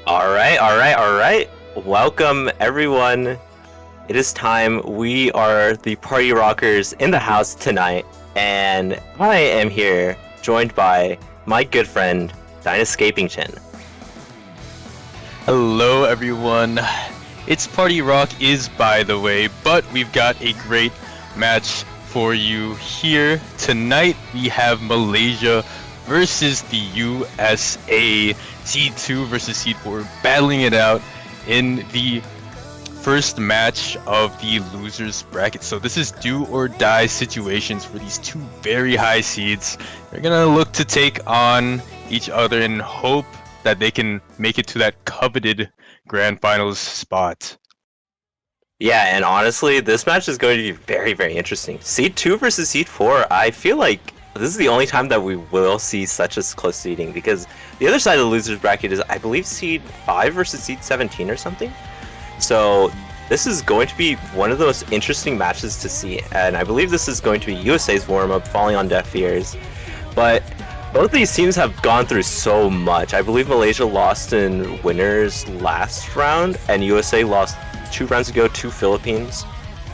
All right. Welcome, everyone. It is time. We are the Party Rockers in the house tonight, and I am here, joined by my good friend, Dynascaping Chin. Hello, everyone. It's Party Rock is, by the way, but we've got a great match for you here. Tonight, we have Malaysia versus the USA. Seed 2 versus Seed 4 battling it out in the first match of the losers bracket. So this is do or die situations for these two very high seeds. They're gonna look to take on each other and hope that they can make it to that coveted grand finals spot. Yeah, and honestly, this match is going to be very, very interesting. Seed 2 versus Seed 4, I feel like this is the only time that we will see such a close seeding, because the other side of the losers bracket is, I believe, Seed 5 versus Seed 17 or something. So this is going to be one of the most interesting matches to see, and I believe this is going to be USA's warm-up, falling on deaf ears. But both these teams have gone through so much. I believe Malaysia lost in winners last round, and USA lost 2 rounds ago to Philippines,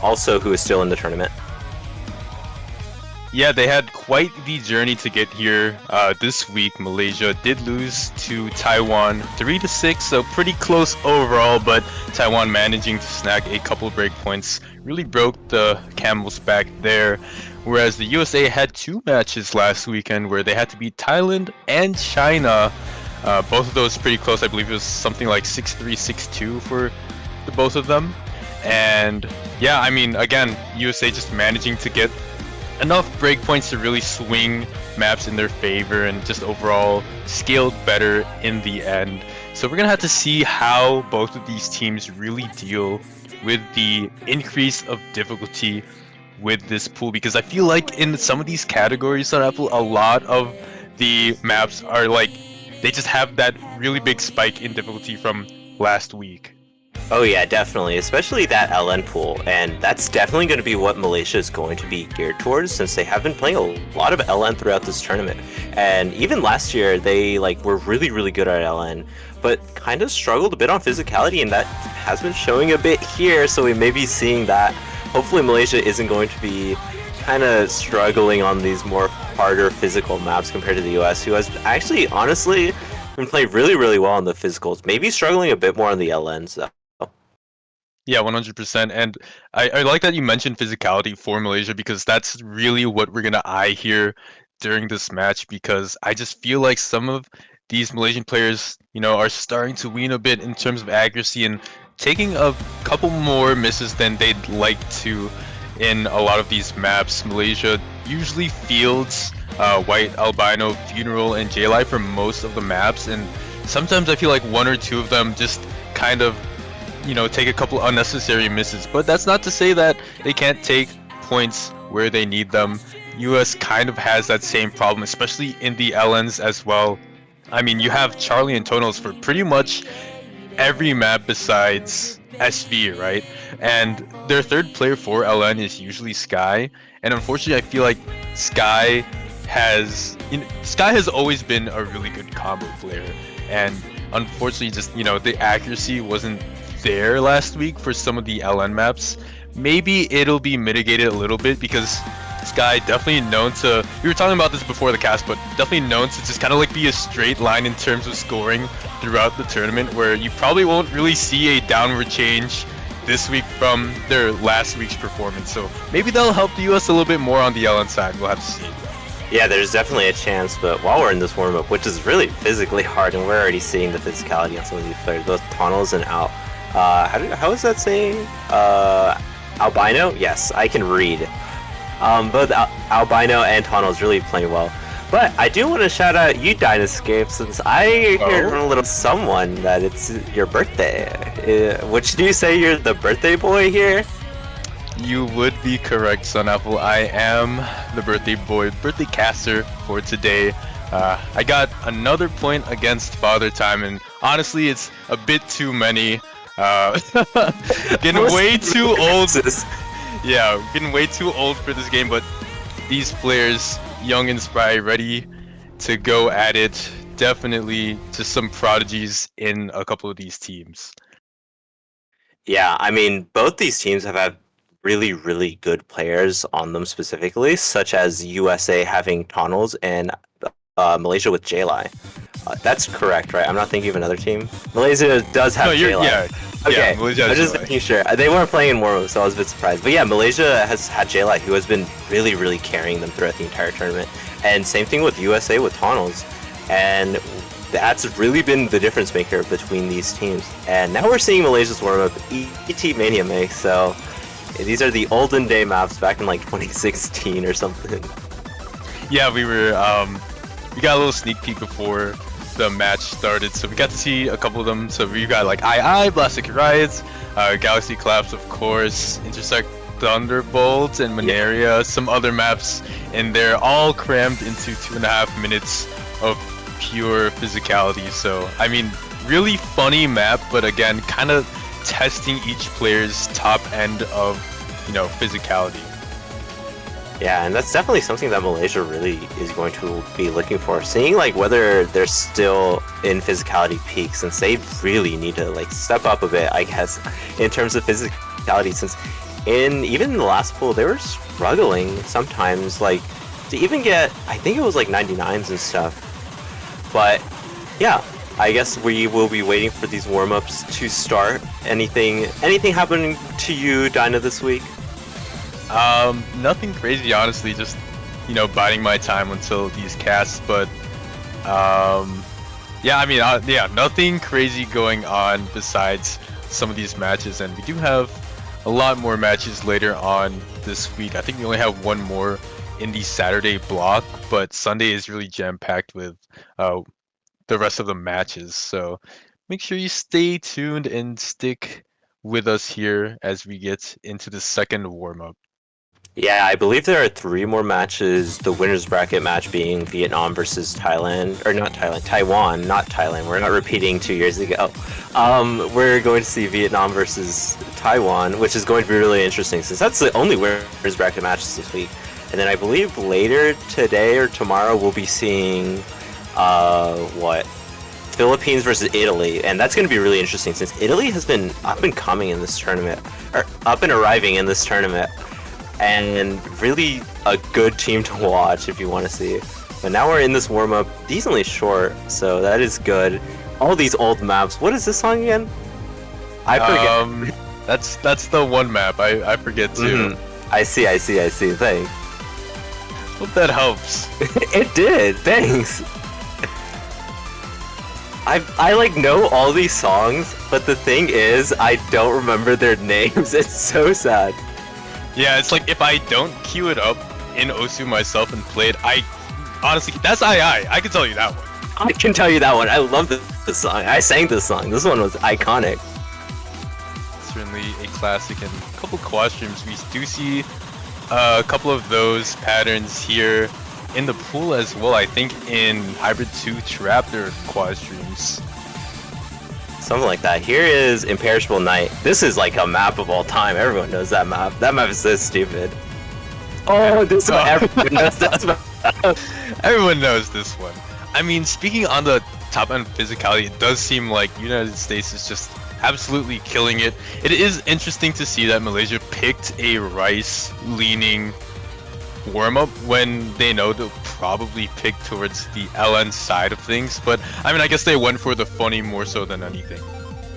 also who is still in the tournament. Yeah, they had quite the journey to get here this week. Malaysia did lose to Taiwan 3-6, so pretty close overall, but Taiwan managing to snag a couple break points really broke the camel's back there. Whereas the USA had 2 matches last weekend where they had to beat Thailand and China. Both of those pretty close. I believe it was something like 6-3, 6-2 for the both of them. And yeah, I mean, again, USA just managing to get enough breakpoints to really swing maps in their favor and just overall scaled better in the end. So we're gonna have to see how both of these teams really deal with the increase of difficulty with this pool, because I feel like in some of these categories on Apple, a lot of the maps are like, they just have that really big spike in difficulty from last week. Oh yeah, definitely, especially that LN pool, and that's definitely going to be what Malaysia is going to be geared towards since they have been playing a lot of LN throughout this tournament. And even last year, they like were really good at LN, but kind of struggled a bit on physicality, and that has been showing a bit here. So we may be seeing that. Hopefully, Malaysia isn't going to be kind of struggling on these more harder physical maps compared to the US, who has actually, honestly, been playing really well on the physicals. Maybe struggling a bit more on the LNs though. Yeah, 100%. And I like that you mentioned physicality for Malaysia because that's really what we're going to eye here during this match because I just feel like some of these Malaysian players, are starting to wean a bit in terms of accuracy and taking a couple more misses than they'd like to in a lot of these maps. Malaysia usually fields White, Albino, Funeral, and J-Live for most of the maps, and sometimes I feel like one or two of them just kind of take a couple unnecessary misses. But that's not to say that they can't take points where they need them. US kind of has that same problem, especially in the LNs as well. I mean, you have Charlie and Tonos for pretty much every map besides SV, right? And their third player for LN is usually Sky. And unfortunately, I feel like Sky Sky has always been a really good combo player. And unfortunately, just the accuracy wasn't there last week for some of the LN maps. Maybe it'll be mitigated a little bit because this guy definitely known to. We were talking about this before the cast, but definitely known to just kind of like be a straight line in terms of scoring throughout the tournament, where you probably won't really see a downward change this week from their last week's performance. So maybe that'll help the US a little bit more on the LN side. We'll have to see. Yeah, there's definitely a chance, but while we're in this warm-up, which is really physically hard, and we're already seeing the physicality on some of these players, both Tunnels and Al. How is that saying? Albino? Yes, I can read. Both Albino and Tunnels really playing well. But I do want to shout out you, Dynascape, since I heard from a little someone that it's your birthday. Would you say you're the birthday boy here? You would be correct, Sun Apple. I am the birthday boy, birthday caster for today. I got another point against Father Time, and honestly, it's a bit too many. Getting way too old. Yeah, getting way too old for this game, but these players, young and spry, ready to go at it. Definitely just some prodigies in a couple of these teams. Yeah, I mean, both these teams have had really good players on them specifically, such as USA having Tunnels and Malaysia with J-Li. That's correct, right? I'm not thinking of another team. Malaysia does have J-Li. Yeah. Okay, Yeah, Malaysia I'm just making sure. They weren't playing in warm so I was a bit surprised. But yeah, Malaysia has had J-Li, who has been really carrying them throughout the entire tournament. And same thing with USA with Tunnels. And that's really been the difference maker between these teams. And now we're seeing Malaysia's warm-up ET Mania make, so these are the olden day maps back in like 2016 or something. Yeah, we got a little sneak peek before the match started, so we got to see a couple of them. So we got like II, Blastic Riots, Galaxy Collapse, of course, Intersect Thunderbolt, and Mania, some other maps, and they're all crammed into 2.5 minutes of pure physicality. So, I mean, really funny map, but again, kind of testing each player's top end of, physicality. Yeah, and that's definitely something that Malaysia really is going to be looking for. Seeing like whether they're still in physicality peak, since they really need to like step up a bit, I guess, in terms of physicality. Since even in the last pool, they were struggling sometimes, like to even get, I think it was like 99s and stuff. But yeah, I guess we will be waiting for these warm-ups to start. Anything happening to you, Dinah, this week? Nothing crazy, honestly. Just biding my time until these casts. But yeah, I mean, yeah, nothing crazy going on besides some of these matches, and we do have a lot more matches later on this week. I think we only have one more in the Saturday block, but Sunday is really jam-packed with the rest of the matches. So make sure you stay tuned and stick with us here as we get into the second warm-up. Yeah, I believe there are 3 more matches. The winners bracket match being Vietnam versus Thailand, or not Thailand, Taiwan, not Thailand. We're not repeating 2 years ago. We're going to see Vietnam versus Taiwan, which is going to be really interesting since that's the only winners bracket matches this week. And then I believe later today or tomorrow we'll be seeing, what? Philippines versus Italy, and that's going to be really interesting since Italy has been up and coming in this tournament, or up and arriving in this tournament, and really a good team to watch if you want to see. But now we're in this warm-up, decently short, so that is good. All these old maps. What is this song again? I forget. That's the one map. I forget too. I see. Thanks. Hope that helps. It did. Thanks. I like know all these songs, but the thing is, I don't remember their names. It's so sad. Yeah, it's like if I don't queue it up in Osu myself and play it, I honestly, that's I can tell you that one. I can tell you that one. I love this song. I sang this song. This one was iconic. Certainly a classic, and a couple quad streams. We do see a couple of those patterns here in the pool as well. I think in Hybrid 2 Trap there are quad streams. Something like that. Here is Imperishable Night. This is like a map of all time. Everyone knows that map. That map is so stupid. Oh, this one. Everyone knows this map. Everyone knows this one. I mean, speaking on the top end physicality, it does seem like United States is just absolutely killing it. It is interesting to see that Malaysia picked a Rice-leaning warm-up when they know they'll probably pick towards the LN side of things. But, I mean, I guess they went for the funny more so than anything.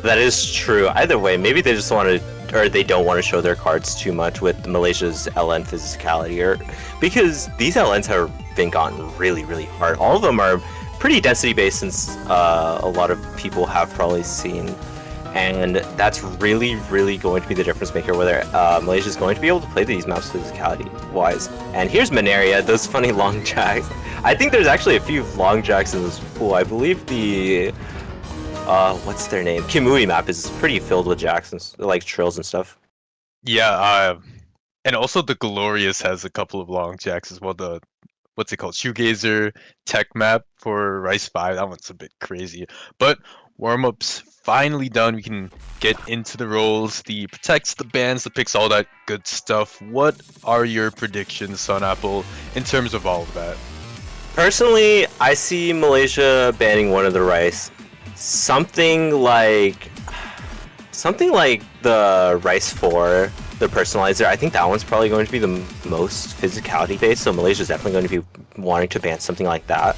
That is true. Either way, maybe they just want to, or they don't want to show their cards too much with Malaysia's LN physicality, or because these LNs have been gotten really, really hard. All of them are pretty density based, since a lot of people have probably seen, and that's really, really going to be the difference maker whether Malaysia is going to be able to play these maps physicality wise. And here's Mania, those funny long jacks. I think there's actually a few long jacks in this pool. I believe the what's their name? Kimui map is pretty filled with jacks and like trills and stuff. Yeah, and also the Glorious has a couple of long jacks as well. The what's it called? Shoegazer tech map for Rice 5. That one's a bit crazy. But warm-ups finally done. We can get into the roles, the protects, the bans, the picks, all that good stuff. What are your predictions, Sun Apple, in terms of all of that? Personally, I see Malaysia banning one of the Rice. Something like the Rice 4, the personalizer. I think that one's probably going to be the most physicality based, so Malaysia's definitely going to be wanting to ban something like that.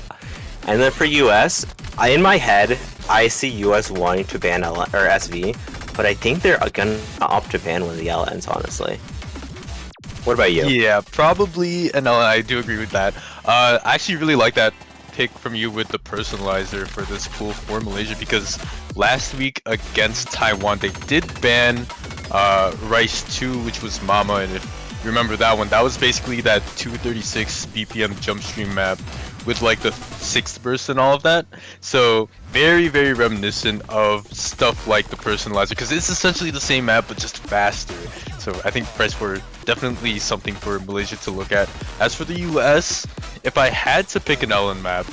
And then for US, in my head, I see US wanting to ban LN, or SV, but I think they're gonna opt to ban one of the LNs, honestly. What about you? Yeah, probably an LN. I do agree with that. I actually really like that pick from you with the personalizer for this pool for Malaysia, because last week against Taiwan they did ban Rice 2, which was Mama, and if you remember that one, that was basically that 236 BPM jump stream map with like the 6th burst and all of that. So very, very reminiscent of stuff like the personalizer, because it's essentially the same map but just faster. So I think Price 4 definitely something for Malaysia to look at. As for the US, if I had to pick an LN map,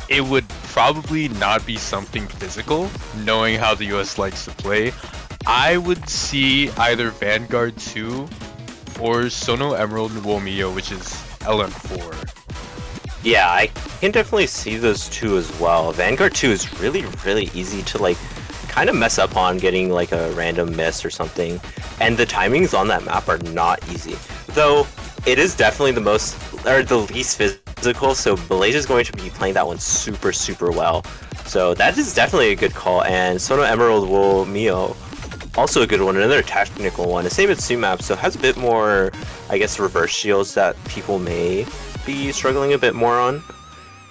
it would probably not be something physical, knowing how the US likes to play. I would see either Vanguard 2 or Sono Emerald Nuomio, which is LM4. Yeah, I can definitely see those two as well. Vanguard 2 is really, really easy to like kind of mess up on, getting like a random miss or something. And the timings on that map are not easy. Though it is definitely the most, or the least physical, so Malaysia's going to be playing that one super, super well. So that is definitely a good call. And Sono Emerald Wo Mio, also a good one, another technical one. The same as Su map, so it has a bit more, I guess, reverse shields that people may be struggling a bit more on.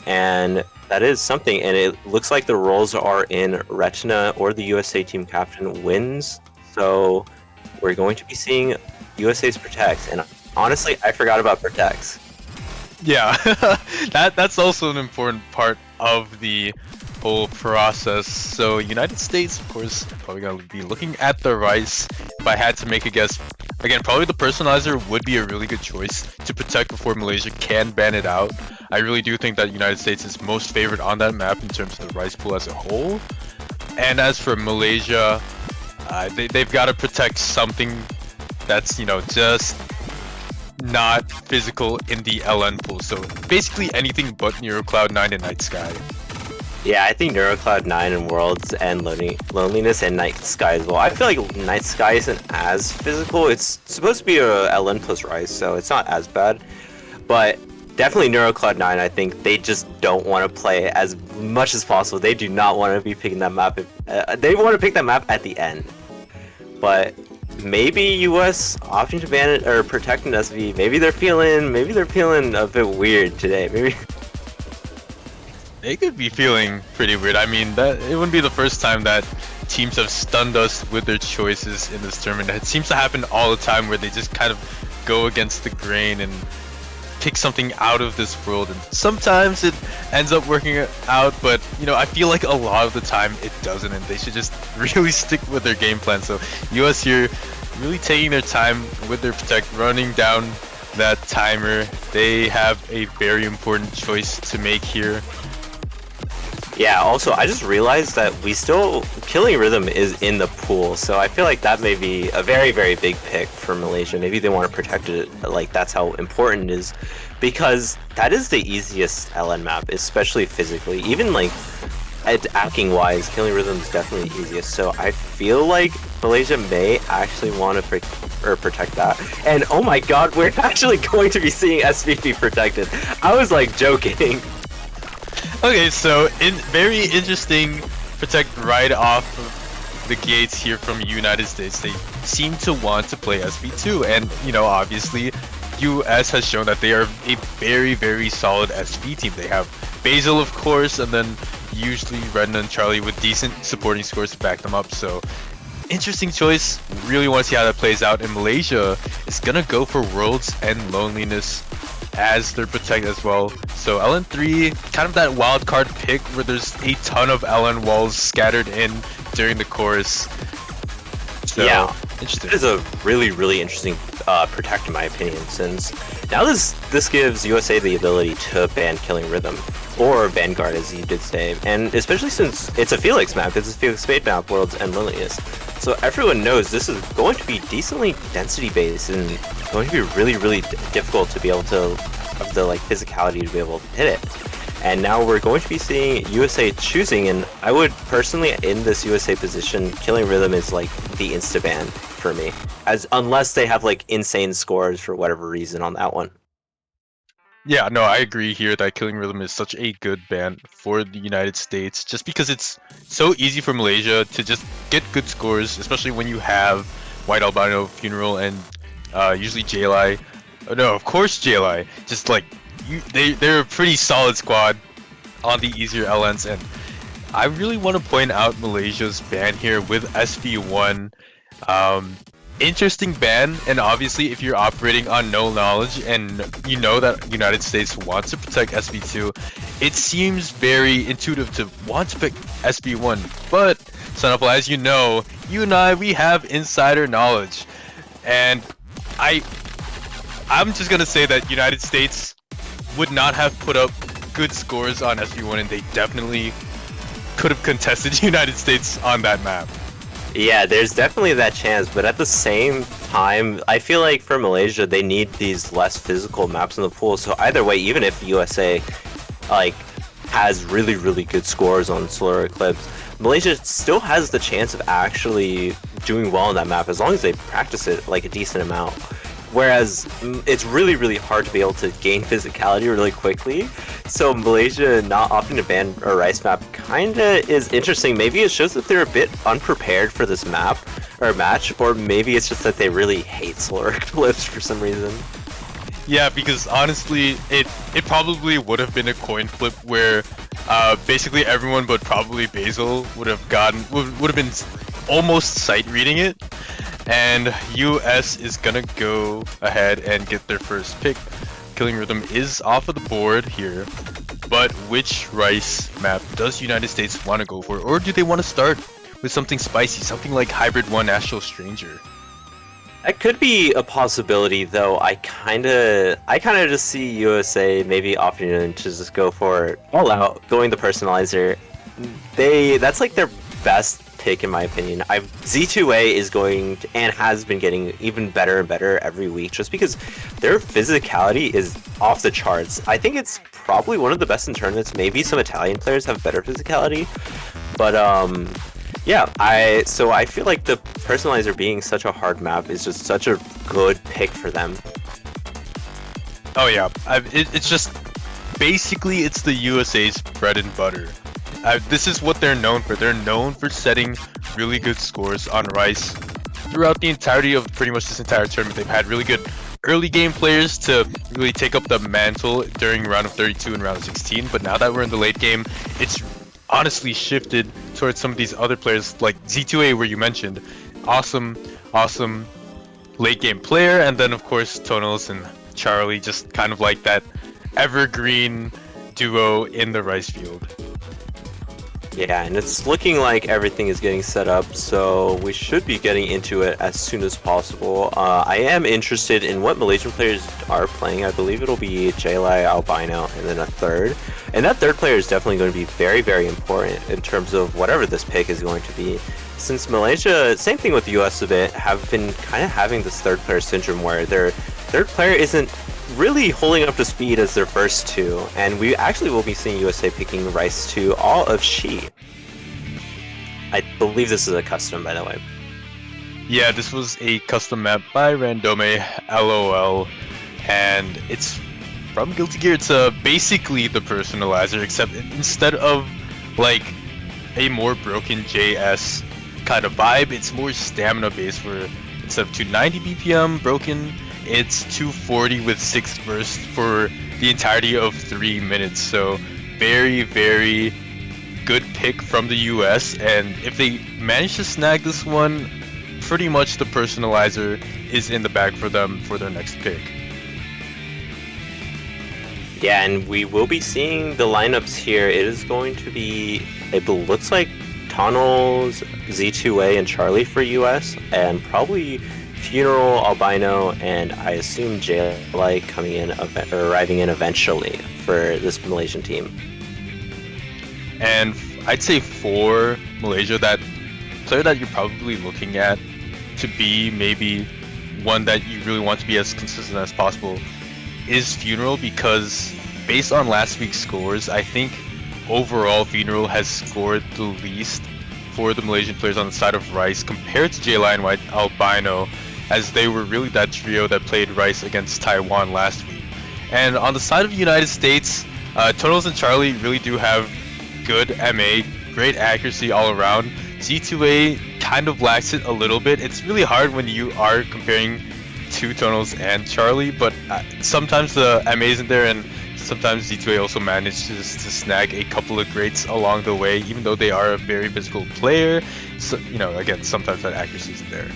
And that is something, and it looks like the roles are in Retina or the USA team captain wins. So we're going to be seeing USA's Protects, and honestly, I forgot about Protects. Yeah, that's also an important part of the whole process. So United States, of course, probably gonna be looking at the Rice. If I had to make a guess, Again, probably the personalizer would be a really good choice to protect before Malaysia can ban it out. I really do think that United States is most favored on that map in terms of the rice pool as a whole. And as for Malaysia, they've got to protect something that's, you know, just not physical in the LN pool. So basically anything but NeuroCloud9 and Night Sky. Yeah, I think NeuroCloud9 and Worlds and Loneliness and Night Sky as well. I feel like Night Sky isn't as physical. It's supposed to be a LN plus Rice, so it's not as bad. But definitely NeuroCloud9, I think they just don't want to play as much as possible. They do not want to be picking that map. They want to pick that map at the end. But maybe US opting to ban it or protect an SV. Maybe they're feeling a bit weird today. Maybe. They could be feeling pretty weird. I mean, that it wouldn't be the first time that teams have stunned us with their choices in this tournament. It seems to happen all the time where they just kind of go against the grain and pick something out of this world. And sometimes it ends up working out, but you know, I feel like a lot of the time it doesn't, and they should just really stick with their game plan. So US here really taking their time with their protect, running down that timer. They have a very important choice to make here. Yeah, also, I just realized that Killing Rhythm is in the pool, so I feel like that may be a very, very big pick for Malaysia. Maybe they want to protect it, like that's how important it is, because that is the easiest LN map, especially physically. Even like, attacking-wise, Killing Rhythm is definitely the easiest, so I feel like Malaysia may actually want to protect that. And oh my god, we're actually going to be seeing SVP protected. I was like joking. Okay, so very interesting protect right off of the gates here from United States. They seem to want to play SV2, and you know, obviously US has shown that they are a very, very solid SV team. They have Basil, of course, and then usually Redden and Charlie with decent supporting scores to back them up. So interesting choice. Really want to see how that plays out. And Malaysia is gonna go for Worlds and Loneliness as their protect as well. So LN3, kind of that wild card pick where there's a ton of LN walls scattered in during the course. So, yeah, interesting. It is a really, really interesting protect in my opinion, since now this gives USA the ability to ban Killing Rhythm, or Vanguard as you did say, and especially since it's a Felix map, it's a Felix Spade map, Worlds and Loneliness. So everyone knows this is going to be decently density based and going to be really, really difficult to be able to have the like physicality to be able to hit it. And now we're going to be seeing USA choosing, and I would personally, in this USA position, Killing Rhythm is like the insta ban for me, unless they have like insane scores for whatever reason on that one. Yeah, no, I agree here that Killing Rhythm is such a good ban for the United States, just because it's so easy for Malaysia to just get good scores, especially when you have White Albino, Funeral, and usually JLI. Oh, no, of course JLI. Just like, they're a pretty solid squad on the easier LNs, and I really want to point out Malaysia's ban here with SV1. Interesting ban, and obviously if you're operating on no knowledge and you know that United States wants to protect SV2, it seems very intuitive to want to pick SV1. But Sonapple, as you know, you and I, we have insider knowledge, and I'm just gonna say that United States would not have put up good scores on SV1, and they definitely could have contested United States on that map. Yeah, there's definitely that chance, but at the same time, I feel like for Malaysia, they need these less physical maps in the pool. So either way, even if USA like has really, really good scores on Solar Eclipse, Malaysia still has the chance of actually doing well on that map as long as they practice it like a decent amount. Whereas it's really, really hard to be able to gain physicality really quickly. So Malaysia not opting to ban a Rice map kinda is interesting. Maybe it shows that they're a bit unprepared for this map or match, or maybe it's just that they really hate Solar Eclipse for some reason. Yeah, because honestly, it probably would have been a coin flip where basically everyone but probably Basil would have been almost sight reading it. And US is gonna go ahead and get their first pick. Killing Rhythm is off of the board here, but which Rice map does United States want to go for? Or do they want to start with something spicy, something like Hybrid 1 Astral Stranger? That could be a possibility, though. I kind of just see USA maybe opting to just go for all out, going the personalizer. That's like their best pick in my opinion. Z2A is going to, and has been getting even better and better every week, just because their physicality is off the charts. I think it's probably one of the best in tournaments. Maybe some Italian players have better physicality, but yeah, I feel like the personalizer being such a hard map is just such a good pick for them. Oh yeah, it's just basically it's the USA's bread and butter. This is what they're known for. They're known for setting really good scores on Rice throughout the entirety of pretty much this entire tournament. They've had really good early game players to really take up the mantle during round of 32 and round of 16, but now that we're in the late game, it's honestly shifted towards some of these other players like Z2A, where you mentioned awesome late game player, and then of course Tonals and Charlie, just kind of like that evergreen duo in the Rice field. Yeah, and it's looking like everything is getting set up, so we should be getting into it as soon as possible. I am interested in what Malaysian players are playing. I believe it'll be J-Lai, Albino, and then a third. And that third player is definitely going to be very, very important in terms of whatever this pick is going to be. Since Malaysia, same thing with the US a bit, have been kind of having this third player syndrome where their third player isn't really holding up to speed as their first two, and we actually will be seeing USA picking Rice to all of She. I believe this is a custom, by the way. Yeah, this was a custom map by Randome, LOL, and it's from Guilty Gear. It's basically the personalizer, except instead of like a more broken JS kind of vibe, it's more stamina based, where instead of 290 BPM broken, it's 240 with 6th burst for the entirety of 3 minutes. So very, very good pick from the US, and if they manage to snag this one, pretty much the personalizer is in the bag for them for their next pick. Yeah, and we will be seeing the lineups here. It is going to be, it looks like Tunnels, Z2A, and Charlie for US, and probably Funeral, Albino, and I assume J-Lai coming in, arriving in eventually for this Malaysian team. And I'd say for Malaysia, that player that you're probably looking at to be maybe one that you really want to be as consistent as possible is Funeral, because based on last week's scores, I think overall Funeral has scored the least for the Malaysian players on the side of Rice compared to J-Lai and White Albino, as they were really that trio that played Rice against Taiwan last week. And on the side of the United States, Tonals and Charlie really do have good MA, great accuracy all around. Z2A kind of lacks it a little bit. It's really hard when you are comparing to Tonals and Charlie, but sometimes the MA isn't there, and sometimes Z2A also manages to snag a couple of greats along the way, even though they are a very physical player. So, you know, again, sometimes that accuracy isn't there.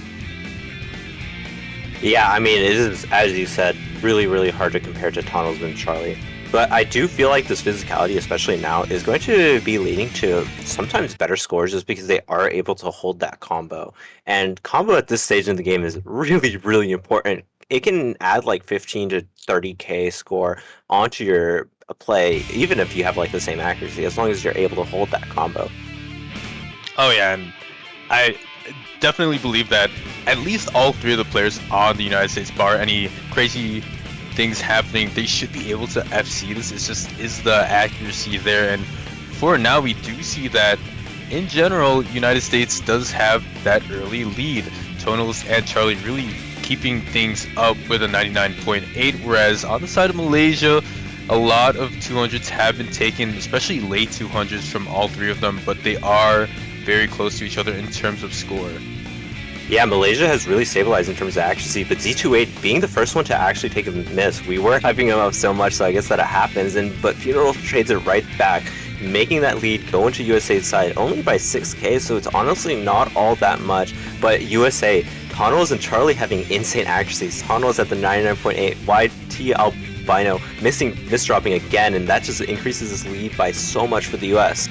Yeah, I mean, it is, as you said, really, really hard to compare to Tunnels and Charlie. But I do feel like this physicality, especially now, is going to be leading to sometimes better scores just because they are able to hold that combo. And combo at this stage in the game is really, really important. It can add like 15 to 30k score onto your play, even if you have like the same accuracy, as long as you're able to hold that combo. Oh yeah, and I definitely believe that at least all three of the players on the United States, bar any crazy things happening, they should be able to FC this. It's just, is the accuracy there? And for now, we do see that in general, United States does have that early lead. Tonals and Charlie really keeping things up with a 99.8, whereas on the side of Malaysia, a lot of 200s have been taken, especially late 200s from all three of them, but they are very close to each other in terms of score. Yeah, Malaysia has really stabilized in terms of accuracy, but Z28 being the first one to actually take a miss, we were hyping him up so much, so I guess that it happens, but Funeral trades it right back, making that lead go into USA's side only by 6k, so it's honestly not all that much, but USA, Tunnels and Charlie having insane accuracies, Tunnels at the 99.8, YT Albino misdropping again, and that just increases his lead by so much for the US.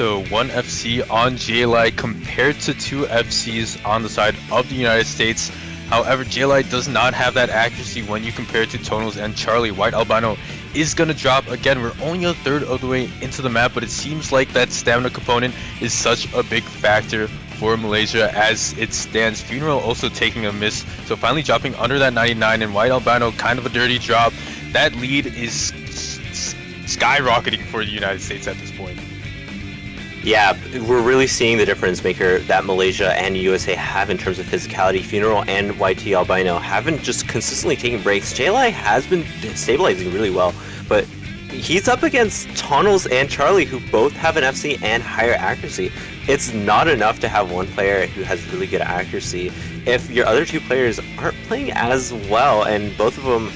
So 1 FC on JLI compared to 2 FCs on the side of the United States. However, JLI does not have that accuracy when you compare it to Tonals and Charlie. White Albino is going to drop. Again, we're only a third of the way into the map, but it seems like that stamina component is such a big factor for Malaysia as it stands. Funeral also taking a miss, so finally dropping under that 99, and White Albino kind of a dirty drop. That lead is skyrocketing for the United States at this point. Yeah, we're really seeing the difference maker that Malaysia and USA have in terms of physicality. Funeral and YT Albino haven't just consistently taken breaks. JLI has been stabilizing really well, but he's up against Tonals and Charlie, who both have an FC and higher accuracy. It's not enough to have one player who has really good accuracy if your other two players aren't playing as well, and both of them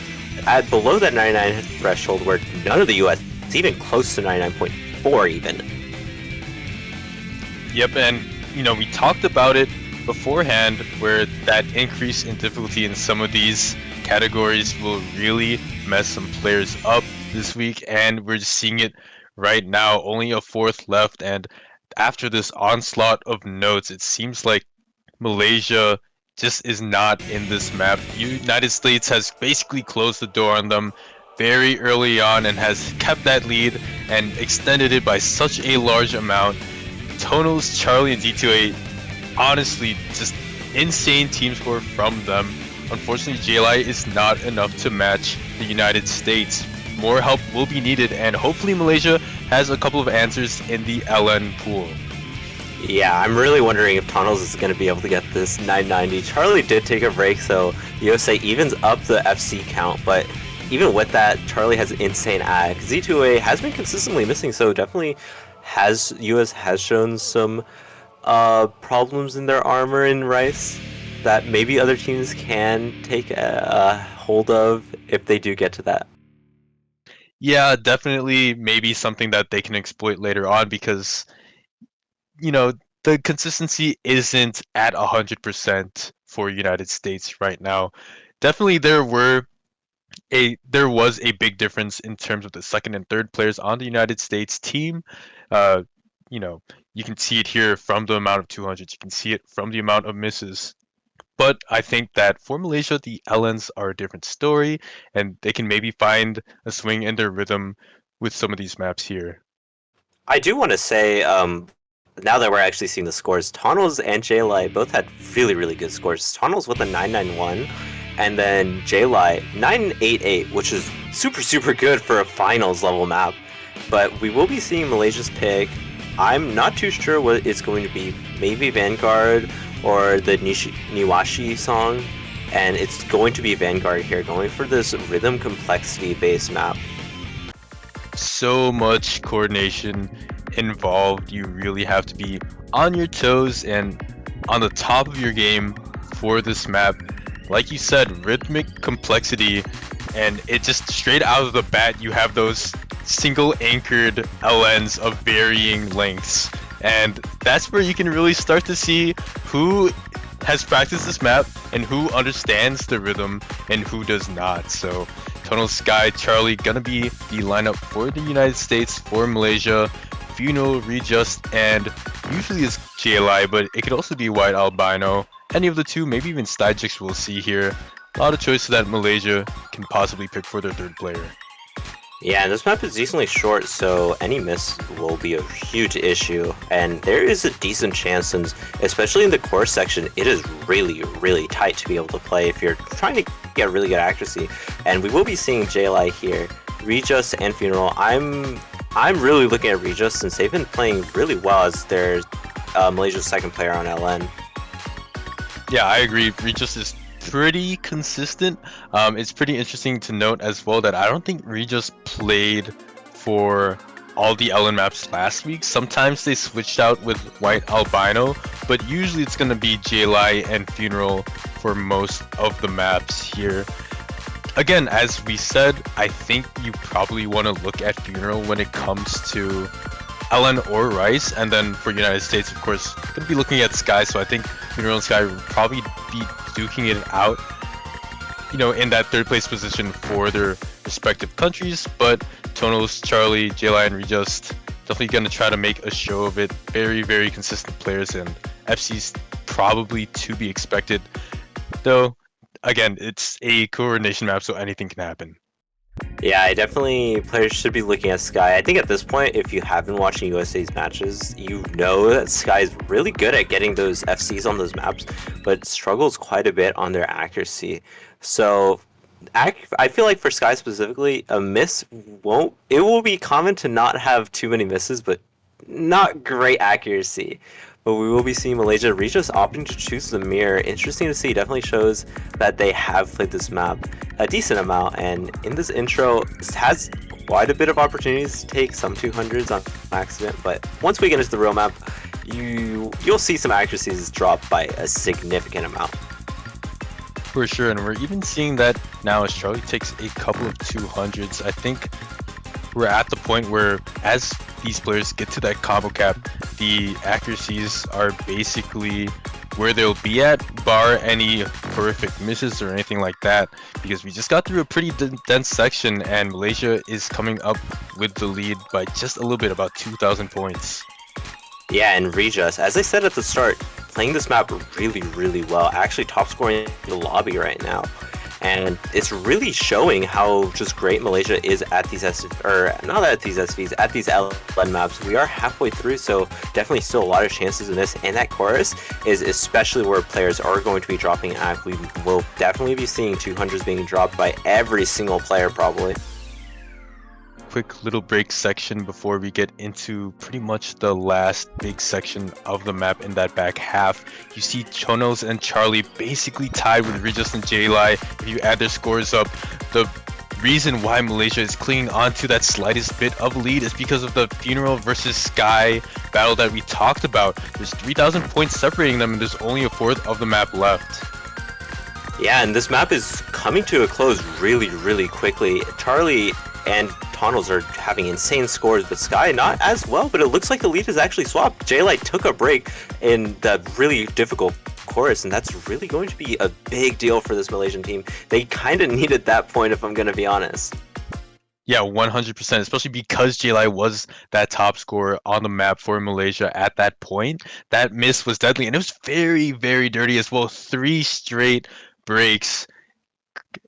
at below that 99 threshold, where none of the US is even close to 99.4 even. Yep, and we talked about it beforehand, where that increase in difficulty in some of these categories will really mess some players up this week, and we're just seeing it right now. Only a fourth left, and after this onslaught of notes, it seems like Malaysia just is not in this map. United States has basically closed the door on them very early on and has kept that lead and extended it by such a large amount. Tonals, Charlie, and D2A, honestly, just insane team score from them. Unfortunately, JLI is not enough to match the United States. More help will be needed, and hopefully Malaysia has a couple of answers in the LN pool. Yeah, I'm really wondering if Tonals is going to be able to get this 990. Charlie did take a break, so USA evens up the FC count, but even with that, Charlie has insane ag. Z2A has been consistently missing, so definitely US has shown some problems in their armor in Rice that maybe other teams can take a hold of if they do get to that. Yeah, definitely maybe something that they can exploit later on, because the consistency isn't at 100% for United States right now. Definitely there was a big difference in terms of the second and third players on the United States team. Uh, you can see it here from the amount of 200s. You can see it from the amount of misses. But I think that for Malaysia, the LNs are a different story, and they can maybe find a swing in their rhythm with some of these maps here. I do want to say, now that we're actually seeing the scores, Tonals and JLI both had really, really good scores. Tonals with a 991, and then JLI 988, which is super, super good for a finals level map. But we will be seeing Malaysia's pick. I'm not too sure what it's going to be. Maybe Vanguard or the Niwashi song. And it's going to be Vanguard here, going for this rhythm complexity based map. So much coordination involved. You really have to be on your toes and on the top of your game for this map. Like you said, rhythmic complexity, and it just straight out of the bat you have those single anchored LNs of varying lengths, and that's where you can really start to see who has practiced this map and who understands the rhythm and who does not. So Tonal, Sky, Charlie gonna be the lineup for the United States. For Malaysia, Funeral, Readjust, and usually it's JLI, but it could also be White Albino. Any of the two, maybe even Stygix we'll see here. A lot of choices that Malaysia can possibly pick for their third player. Yeah, this map is decently short, so any miss will be a huge issue. And there is a decent chance, since especially in the core section, it is really, really tight to be able to play if you're trying to get really good accuracy. And we will be seeing JLI here, Readjust and Funeral. I'm really looking at Readjust since they've been playing really well as their Malaysia's second player on LN. Yeah, I agree. Readjust is pretty consistent. It's pretty interesting to note as well that I don't think Readjust played for all the LN maps last week. Sometimes they switched out with White Albino, but usually it's going to be JLI and Funeral for most of the maps here. Again, as we said, I think you probably want to look at Funeral when it comes to LN or Rice, and then for United States, of course, going to be looking at Sky, so I think Funeral and Sky will probably be duking it out, in that third place position for their respective countries. But Tonals, Charlie, JLI, and Readjust Definitely going to try to make a show of it. Very, very consistent players, and FC's probably to be expected. Though, again, it's a coordination map, so anything can happen. Yeah, I definitely players should be looking at Sky. I think at this point, if you have been watching USA's matches, you know that Sky is really good at getting those FCs on those maps, but struggles quite a bit on their accuracy. So I feel like for Sky specifically, a miss won't. It will be common to not have too many misses, but not great accuracy. But we will be seeing Malaysia Regis opting to choose the mirror. Interesting to see. Definitely shows that they have played this map a decent amount. And in this intro, it has quite a bit of opportunities to take some 200s on accident. But once we get into the real map, you'll see some accuracies drop by a significant amount. For sure, and we're even seeing that now as Charlie takes a couple of 200s. I think we're at the point where as these players get to that combo cap, the accuracies are basically where they'll be at, bar any horrific misses or anything like that, because we just got through a pretty dense section and Malaysia is coming up with the lead by just a little bit, about 2,000 points. Yeah, and Regis, as I said at the start, playing this map really, really well. Actually top scoring in the lobby right now. And it's really showing how just great Malaysia is at these not at these SVs, at these LN maps. We are halfway through, so definitely still a lot of chances in this. And that chorus is especially where players are going to be dropping at. We will definitely be seeing 200s being dropped by every single player probably. Quick little break section before we get into pretty much the last big section of the map in that back half. You see Chonos and Charlie basically tied with Regis and J-Lai. If you add their scores up, the reason why Malaysia is clinging on to that slightest bit of lead is because of the Funeral versus Sky battle that we talked about. There's 3,000 points separating them and there's only a fourth of the map left. Yeah, and this map is coming to a close really, really quickly. Charlie and Tunnels are having insane scores, but Sky not as well, but it looks like the lead is actually swapped. J-Light took a break in that really difficult chorus, and that's really going to be a big deal for this Malaysian team. They kind of needed that point, if I'm going to be honest. Yeah, 100%, especially because J-Light was that top scorer on the map for Malaysia at that point. That miss was deadly, and it was very, very dirty as well. 3 straight breaks.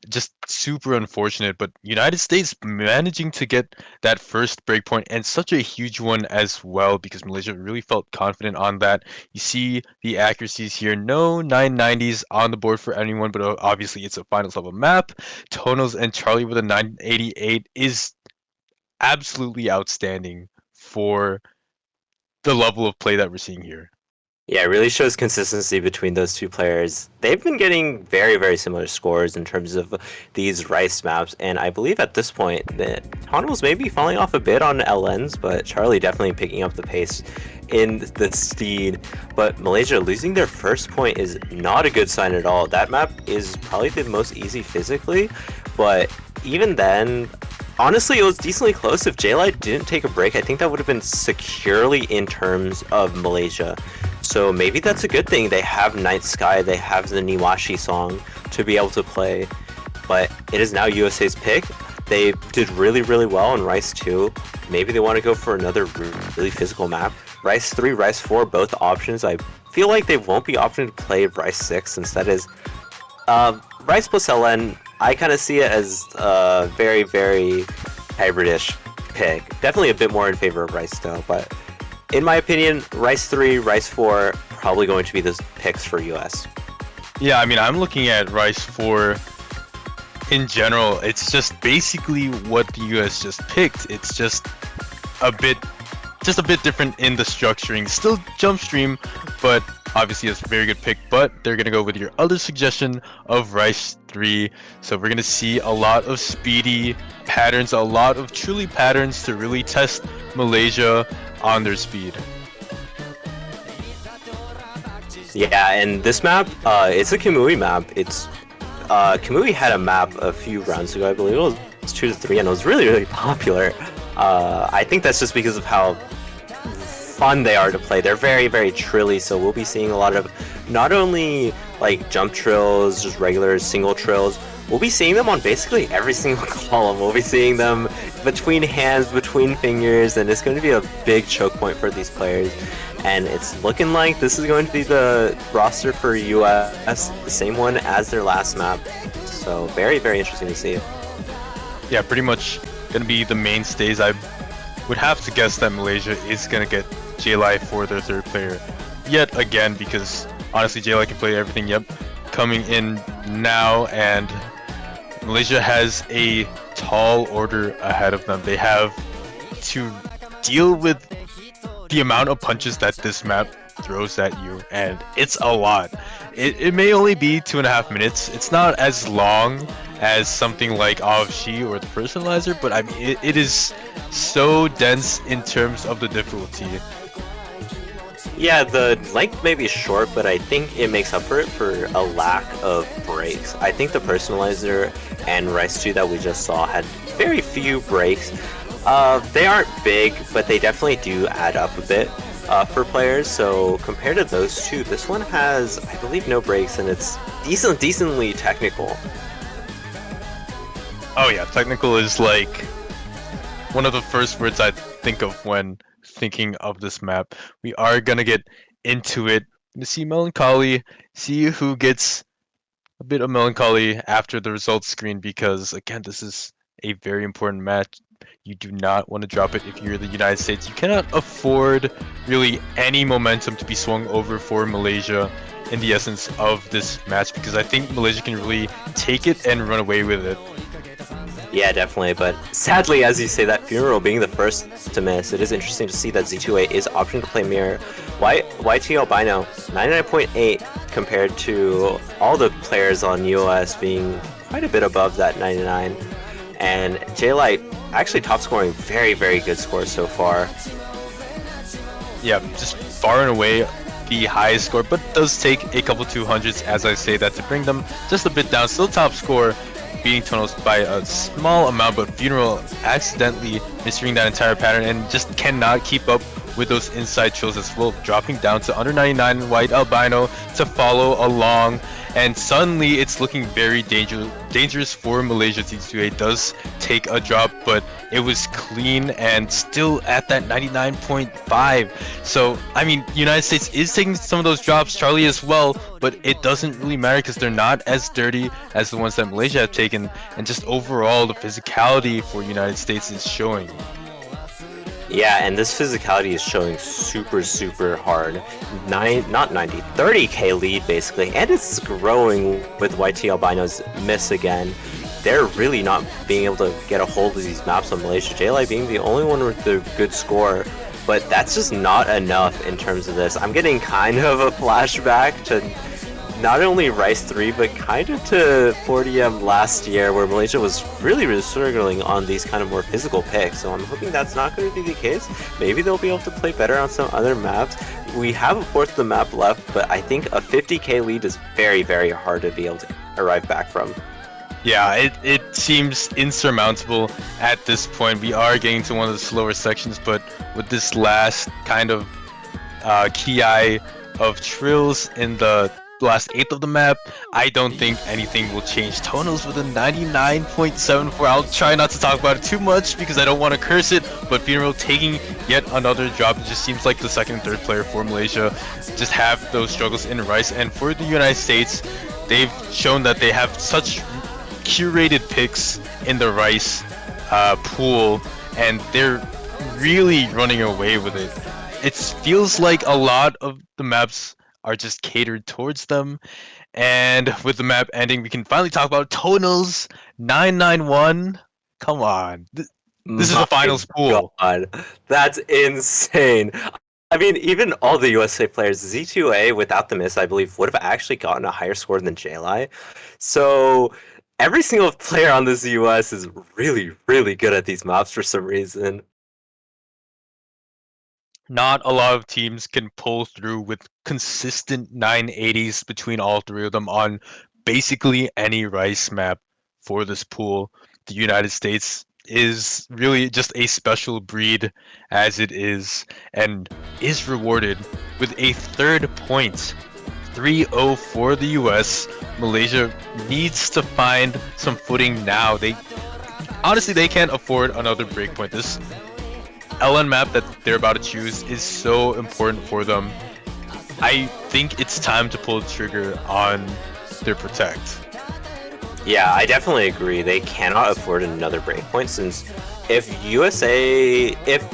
Just super unfortunate, but United States managing to get that first breakpoint and such a huge one as well, because Malaysia really felt confident on that. You see the accuracies here, no 990s on the board for anyone, but obviously it's a finals level map. Tonos and Charlie with a 988 is absolutely outstanding for the level of play that we're seeing here. Yeah, it really shows consistency between those two players. They've been getting very, very similar scores in terms of these Rice maps, and I believe at this point that Tunnels may be falling off a bit on LNs, but Charlie definitely picking up the pace in the Steed. But Malaysia losing their first point is not a good sign at all. That map is probably the most easy physically, but even then, honestly, it was decently close. If J-Light didn't take a break, I think that would have been securely in terms of Malaysia. So maybe that's a good thing. They have Night Sky, they have the Niwashi song to be able to play, but it is now USA's pick. They did really, really well on Rice 2. Maybe they want to go for another really physical map. Rice 3, Rice 4, both options. I feel like they won't be opting to play Rice 6. Instead is Rice plus LN. I kind of see it as a very, very hybridish pick. Definitely a bit more in favor of Rice though, but in my opinion, Rice 3, Rice 4, probably going to be the picks for US. Yeah, I mean, I'm looking at Rice 4 in general. It's just basically what the US just picked. It's just a bit different in the structuring. Still jump stream, but obviously it's a very good pick. But they're gonna go with your other suggestion of Rice 3. So we're gonna see a lot of speedy patterns, a lot of truly patterns to really test Malaysia on their speed. Yeah, and this map, it's a Kamui map. It's Kamui had a map a few rounds ago, I believe. It was 2 to 3, and it was really, really popular. I think that's just because of how fun they are to play. They're very, very trilly, so we'll be seeing a lot of not only like jump trills, just regular single trills. We'll be seeing them on basically every single column. We'll be seeing them between hands, between fingers, and it's going to be a big choke point for these players. And it's looking like this is going to be the roster for US, the same one as their last map. So very, very interesting to see. Yeah, pretty much gonna be the mainstays. I would have to guess that Malaysia is gonna get JLi for their third player yet again, because honestly JLi can play everything. Yep, coming in now, and Malaysia has a tall order ahead of them. They have to deal with the amount of punches that this map throws at you, and it's a lot. It may only be 2.5 minutes. It's not as long as something like AFC or the personalizer, but I mean it is so dense in terms of the difficulty. Yeah, the length may be short, but I think it makes up for it for a lack of breaks. I think the personalizer and Rice 2 that we just saw had very few breaks. They aren't big, but they definitely do add up a bit for players. So compared to those two, this one has, I believe, no breaks, and it's decently technical. Oh yeah, technical is like one of the first words I think of when thinking of this map. We are gonna get into it. See melancholy, see who gets a bit of melancholy after the results screen, because again, this is a very important match. You do not want to drop it if you're the United States. You cannot afford really any momentum to be swung over for Malaysia in the essence of this match, because I think Malaysia can really take it and run away with it. Yeah, definitely, but sadly, as you say, that Funeral being the first to miss, it is interesting to see that Z2A is opting to play Mirror. YT Albino, 99.8 compared to all the players on US being quite a bit above that 99. And J-Light actually top scoring very, very good scores so far. Yeah, just far and away the highest score, but does take a couple 200s, as I say that, to bring them just a bit down. Still top score, beating Tonos by a small amount, but Funeral accidentally misreading that entire pattern and just cannot keep up with those inside trills as well, dropping down to under 99. White Albino to follow along, and suddenly it's looking very dangerous for Malaysia. T2A does take a drop, but it was clean and still at that 99.5. So I mean, United States is taking some of those drops, Charlie as well, but it doesn't really matter because they're not as dirty as the ones that Malaysia have taken, and just overall the physicality for United States is showing. Yeah, and this physicality is showing super hard. 30k lead basically, and it's growing with YT Albino's miss again. They're really not being able to get a hold of these maps on Malaysia. JLi being the only one with the good score, but that's just not enough in terms of this. I'm getting kind of a flashback to not only Rice 3, but kind of to 40M last year, where Malaysia was really struggling on these kind of more physical picks. So I'm hoping that's not going to be the case. Maybe they'll be able to play better on some other maps. We have a fourth of the map left, but I think a 50k lead is very hard to be able to arrive back from. Yeah, it seems insurmountable at this point. We are getting to one of the slower sections, but with this last kind of key eye of trills in the last eighth of the map, I don't think anything will change. Tonos with a 99.74. I'll try not to talk about it too much because I don't want to curse it, but Funeral taking yet another drop. It just seems like the second and third player for Malaysia just have those struggles in Rice, and for the United States, they've shown that they have such curated picks in the Rice pool, and they're really running away with it. It feels like a lot of the maps are just catered towards them, and with the map ending, we can finally talk about Tonos 991. Come on, this is the finals pool. God, that's insane. I mean, even all the USA players, Z2A without the miss, I believe, would have actually gotten a higher score than JLi. So every single player on this US is really good at these maps for some reason. Not a lot of teams can pull through with consistent 980s between all three of them on basically any Rice map for this pool. The United States is really just a special breed as it is, and is rewarded with a third point. 3-0 for the US. Malaysia needs to find some footing now. They honestly, they can't afford another breakpoint. This LN map that they're about to choose is so important for them. I think it's time to pull the trigger on their protect. Yeah, I definitely agree. They cannot afford another breakpoint since if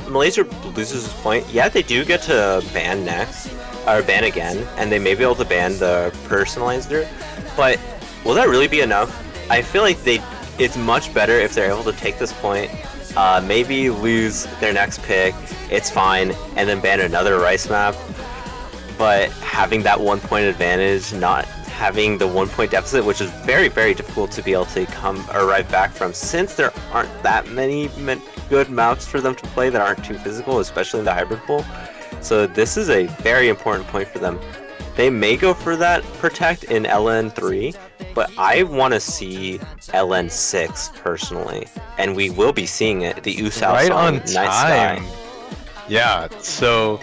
Malaysia loses this point, yeah, they do get to ban next, or ban again, and they may be able to ban the personalizer, but will that really be enough? I feel like it's much better if they're able to take this point, maybe lose their next pick, it's fine, and then ban another rice map, but having that 1 point advantage, not having the 1 point deficit, which is very, very difficult to be able to arrive back from, since there aren't that many good maps for them to play that aren't too physical, especially in the hybrid pool. So this is a very important point for them. They may go for that protect in LN3, but I want to see LN6 personally, and we will be seeing it. The Usao Right song, on Night time. Sky. Yeah, so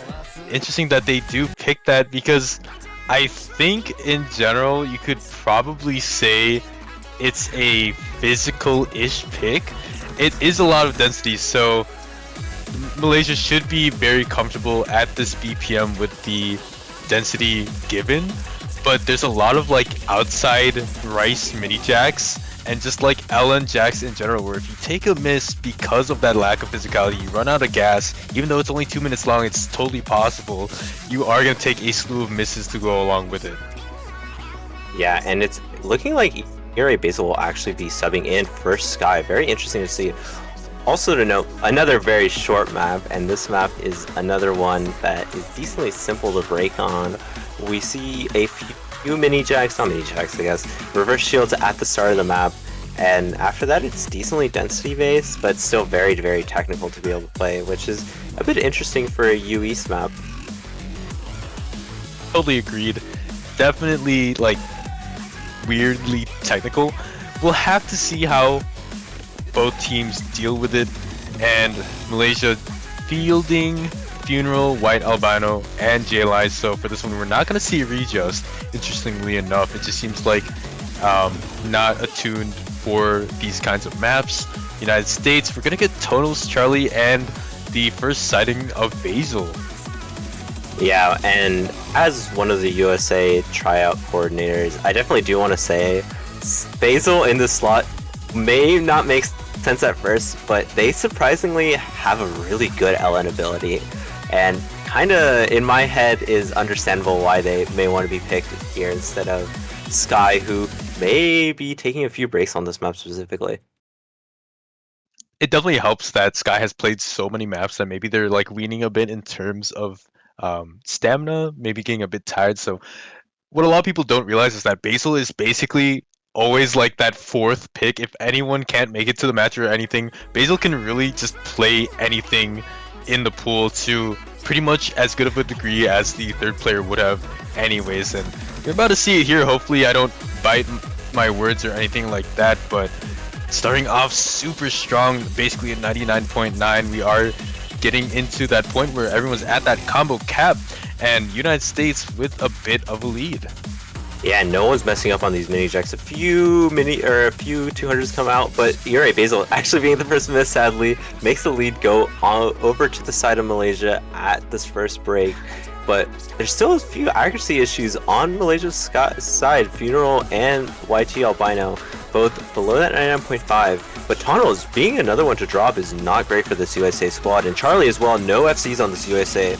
interesting that they do pick that because I think in general you could probably say it's a physical-ish pick. It is a lot of density, so Malaysia should be very comfortable at this BPM with the density given, but there's a lot of like outside rice mini jacks and just like LN jacks in general, where if you take a miss because of that lack of physicality, you run out of gas, even though it's only 2 minutes long, it's totally possible. You are going to take a slew of misses to go along with it. Yeah, and it's looking like ERA Basil will actually be subbing in for Sky. Very interesting to see. Also to note, another very short map, and this map is another one that is decently simple to break on. We see a few mini jacks, not mini jacks I guess, reverse shields at the start of the map, and after that it's decently density based, but still very, very technical to be able to play, which is a bit interesting for a U East map. Totally agreed. Definitely like weirdly technical. We'll have to see how both teams deal with it, and Malaysia fielding Funeral, White Albino, and JLI. So for this one, we're not going to see a readjust. Interestingly enough, it just seems like not attuned for these kinds of maps. United States, we're going to get Tonals, Charlie, and the first sighting of Basil. Yeah, and as one of the USA tryout coordinators, I definitely do want to say Basil in this slot may not make sense at first, but they surprisingly have a really good LN ability, and kinda in my head is understandable why they may want to be picked here instead of Sky, who may be taking a few breaks on this map specifically. It definitely helps that Sky has played so many maps that maybe they're like weaning a bit in terms of stamina, maybe getting a bit tired. So what a lot of people don't realize is that Basil is basically always like that fourth pick. If anyone can't make it to the match or anything, Basil can really just play anything in the pool to pretty much as good of a degree as the third player would have anyways. And you're about to see it here. Hopefully I don't bite my words or anything like that, but starting off super strong, basically at 99.9, we are getting into that point where everyone's at that combo cap, and United States with a bit of a lead. Yeah, no one's messing up on these mini jacks. A few 200s come out, but ERA Basil actually being the first miss, sadly, makes the lead go over to the side of Malaysia at this first break. But there's still a few accuracy issues on Malaysia's side. Funeral and YT Albino both below that 99.5. But Tonals being another one to drop is not great for this USA squad. And Charlie as well, no FCs on this USA.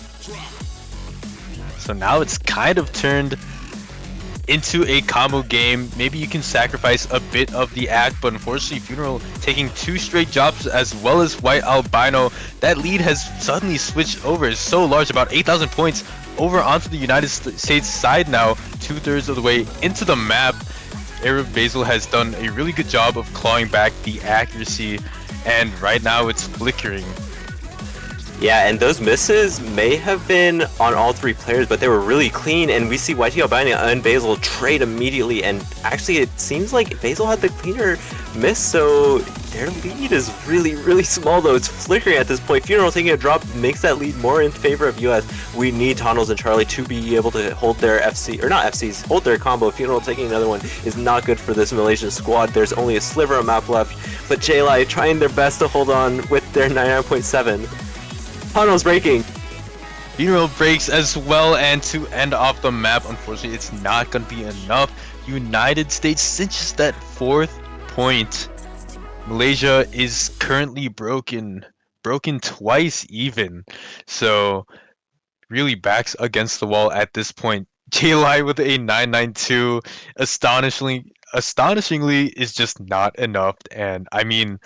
So now it's kind of turned into a combo game. Maybe you can sacrifice a bit of the act, but unfortunately Funeral taking 2 straight drops as well as White Albino. That lead has suddenly switched over. It's so large, about 8,000 points over onto the United States side now, 2/3 of the way into the map. Arab Basil has done a really good job of clawing back the accuracy, and right now it's flickering. Yeah, and those misses may have been on all 3 players, but they were really clean, and we see YT Albino and Basil trade immediately, and actually it seems like Basil had the cleaner miss, so Their lead is really, really small though. It's flickering at this point. Funeral taking a drop makes that lead more in favor of US. We need Tunnels and Charlie to be able to hold their FC, or not FCs, hold their combo. Funeral taking another one is not good for this Malaysian squad. There's only a sliver of map left, but JLI trying their best to hold on with their 99.7. Tunnels breaking. Funeral breaks as well, and to end off the map, unfortunately, it's not going to be enough. United States cinches that 4th point. Malaysia is currently broken twice even. So really backs against the wall at this point. JLI with a 992 astonishingly is just not enough. And I mean,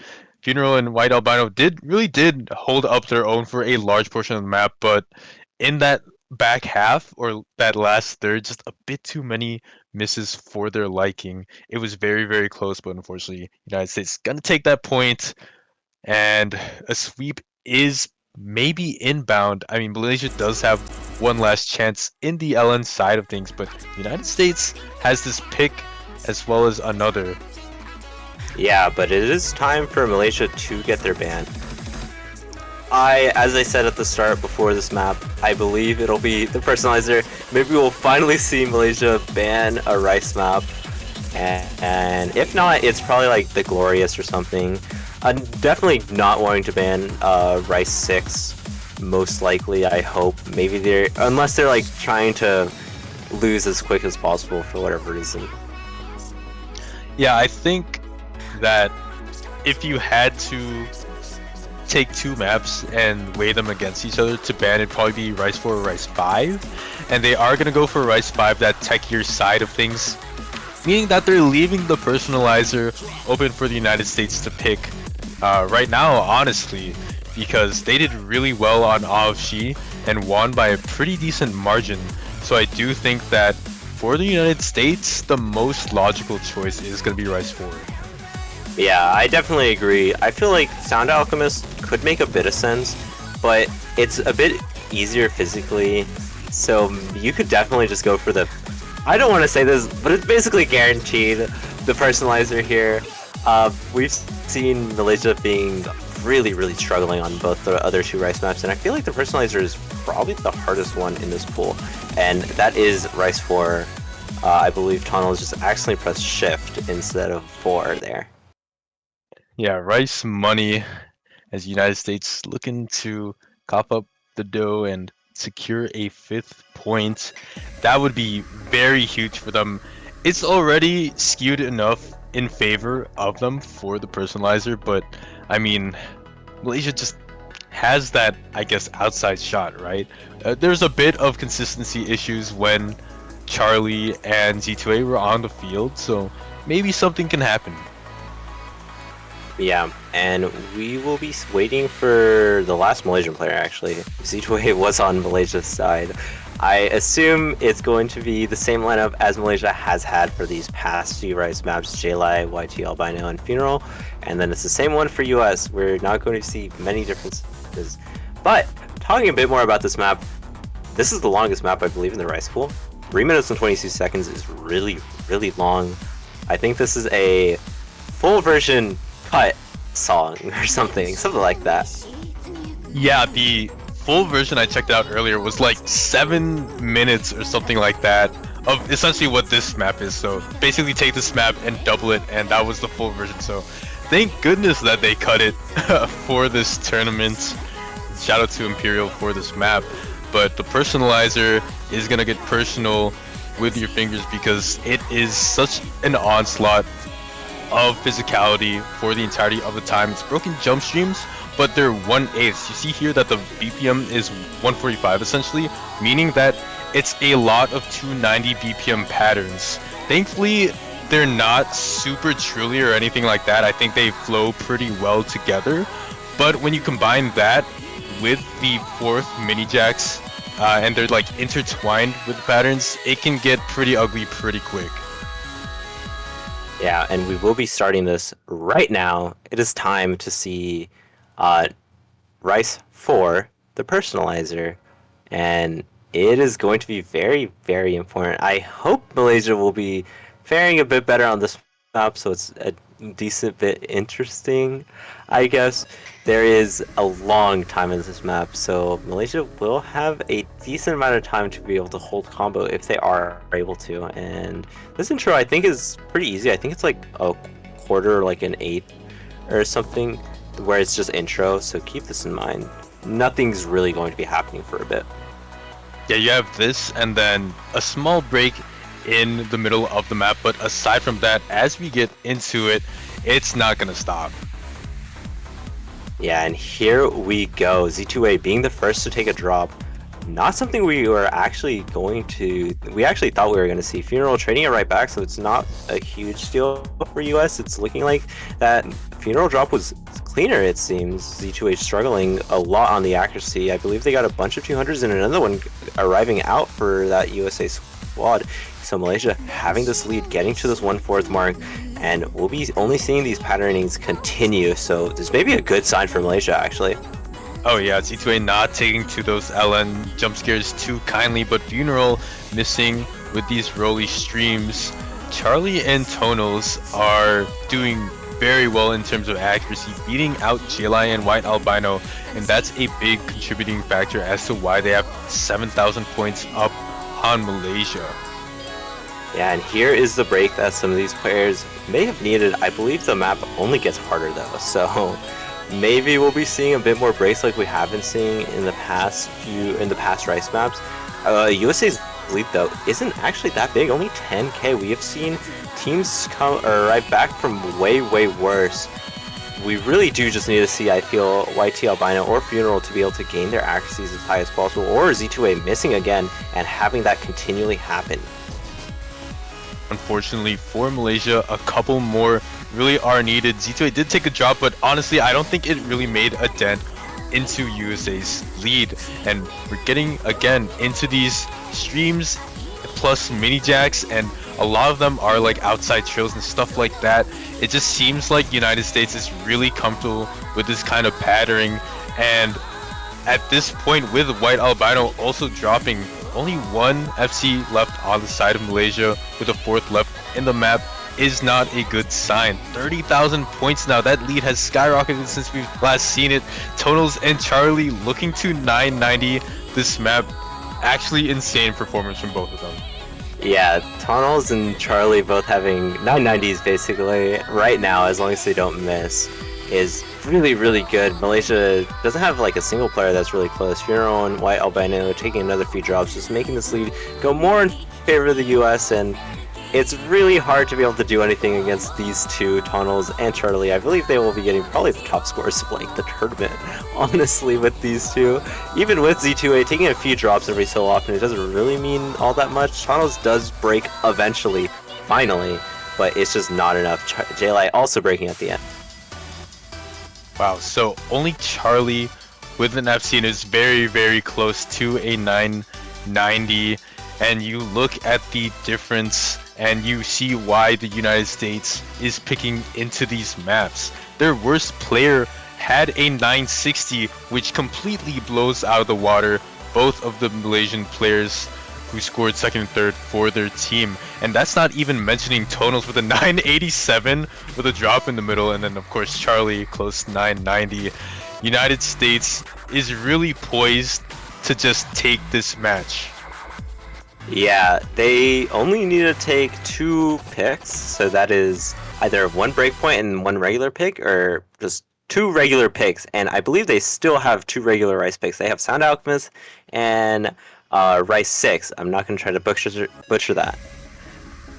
Funeral and White Albino did hold up their own for a large portion of the map, but in that back half or that last third, just a bit too many misses for their liking. It was very, very close, but unfortunately, United States gonna take that point, and a sweep is maybe inbound. I mean, Malaysia does have one last chance in the LN side of things, but the United States has this pick as well as another. Yeah, but it is time for Malaysia to get their ban. As I said at the start before this map, I believe it'll be the personalizer. Maybe we'll finally see Malaysia ban a Rice map. And if not, it's probably like the Glorious or something. I'm definitely not wanting to ban Rice 6, most likely, I hope. Maybe unless they're like trying to lose as quick as possible for whatever reason. Yeah, I think that if you had to take two maps and weigh them against each other to ban, it'd probably be Rice 4 or Rice 5. And they are going to go for Rice 5, that techier side of things, meaning that they're leaving the personalizer open for the United States to pick right now, honestly, because they did really well on AOFSHI and won by a pretty decent margin. So I do think that for the United States, the most logical choice is going to be Rice 4. Yeah, I definitely agree. I feel like Sound Alchemist could make a bit of sense, but it's a bit easier physically, so you could definitely just go for the... I don't want to say this, but it's basically guaranteed, the personalizer here. We've seen Malaysia being really, really struggling on both the other two Rice maps, and I feel like the personalizer is probably the hardest one in this pool, and that is Rice 4. I believe Tunnels just accidentally pressed Shift instead of 4 there. Yeah, Rice money as United States looking to cough up the dough and secure a 5th point. That would be very huge for them. It's already skewed enough in favor of them for the personalizer, but I mean, Malaysia just has that, I guess, outside shot, right? There's a bit of consistency issues when Charlie and Z2A were on the field, so maybe something can happen. Yeah, and we will be waiting for the last Malaysian player, actually. Z2A was on Malaysia's side. I assume it's going to be the same lineup as Malaysia has had for these past few Rice maps, JLI, YT Albino, and Funeral. And then it's the same one for US. We're not going to see many differences. But, talking a bit more about this map, this is the longest map, I believe, in the Rice pool. 3 minutes and 22 seconds is really, really long. I think this is a full version cut song or something like that. Yeah, the full version I checked out earlier was like 7 minutes or something like that of essentially what this map is. So basically take this map and double it, and that was the full version. So thank goodness that they cut it for this tournament. Shout out to Imperial for this map. But the personalizer is gonna get personal with your fingers because it is such an onslaught of physicality for the entirety of the time. It's broken jump streams, but they're 1/8. You see here that the BPM is 145 essentially, meaning that it's a lot of 290 BPM patterns. Thankfully, they're not super trilly or anything like that. I think they flow pretty well together. But when you combine that with the 4th mini jacks, and they're like intertwined with the patterns, it can get pretty ugly pretty quick. Yeah, and we will be starting this right now. It is time to see Rice 4, the personalizer, and it is going to be very, very important. I hope Malaysia will be faring a bit better on this map, so it's a decent bit interesting, I guess. There is a long time in this map, so Malaysia will have a decent amount of time to be able to hold combo if they are able to. And this intro, I think, is pretty easy. I think it's like a quarter, like an eighth or something, where it's just intro, so keep this in mind. Nothing's really going to be happening for a bit. Yeah, you have this and then a small break in the middle of the map, but aside from that, as we get into it, it's not gonna stop. Yeah, and here we go. Z2A being the first to take a drop. Not something we were actually going to... We actually thought we were going to see. Funeral trading it right back, so it's not a huge deal for US. It's looking like that Funeral drop was cleaner, it seems. Z2A struggling a lot on the accuracy. I believe they got a bunch of 200s and another one arriving out for that USA squad. So Malaysia having this lead, getting to this 1/4 mark, and we'll be only seeing these patternings continue. So this may be a good sign for Malaysia, actually. Oh yeah, Z2A not taking to those LN jump scares too kindly, but Funeral missing with these rolly streams. Charlie and Tonals are doing very well in terms of accuracy, beating out JLI and White Albino, and that's a big contributing factor as to why they have 7,000 points up on Malaysia. Yeah, and here is the break that some of these players may have needed. I believe the map only gets harder though, so maybe we'll be seeing a bit more breaks like we have been seeing in the past Rice maps. USA's lead though isn't actually that big, only 10k. We have seen teams come right back from way worse. We really do just need to see, I feel, YT Albino or Funeral to be able to gain their accuracies as high as possible, or Z2A missing again and having that continually happen. Unfortunately for Malaysia, a couple more really are needed. Z2A did take a drop, but honestly, I don't think it really made a dent into USA's lead. And we're getting, again, into these streams plus mini jacks, and a lot of them are like outside trails and stuff like that. It just seems like United States is really comfortable with this kind of patterning, and at this point with White Albino also dropping, only one FC left on the side of Malaysia with a fourth left in the map is not a good sign. 30,000 points now. That lead has skyrocketed since we've last seen it. Tonals and Charlie looking to 990 this map. Actually insane performance from both of them. Yeah, Tonals and Charlie both having 990s basically right now, as long as they don't miss, is really good. Malaysia doesn't have like a single player that's really close. Funeral and White Albino taking another few drops, just making this lead go more in favor of the US, and it's really hard to be able to do anything against these two, Tonals and Charlie. I believe they will be getting probably the top scores of like the tournament, honestly, with these two. Even with Z2A taking a few drops every so often, it doesn't really mean all that much. Tonals does break eventually, finally, but it's just not enough. JLI also breaking at the end. Wow, so only Charlie with an FC is very close to a 990, and you look at the difference and you see why the United States is picking into these maps. Their worst player had a 960, which completely blows out of the water both of the Malaysian players who scored second and third for their team. And that's not even mentioning Tonals with a 987 with a drop in the middle, and then of course Charlie close 990. United States is really poised to just take this match. Yeah, they only need to take 2 picks, so that is either 1 breakpoint and 1 regular pick, or just 2 regular picks, and I believe they still have 2 regular Rice picks. They have Sound Alchemist and Rice 6. I'm not going to try to butcher that.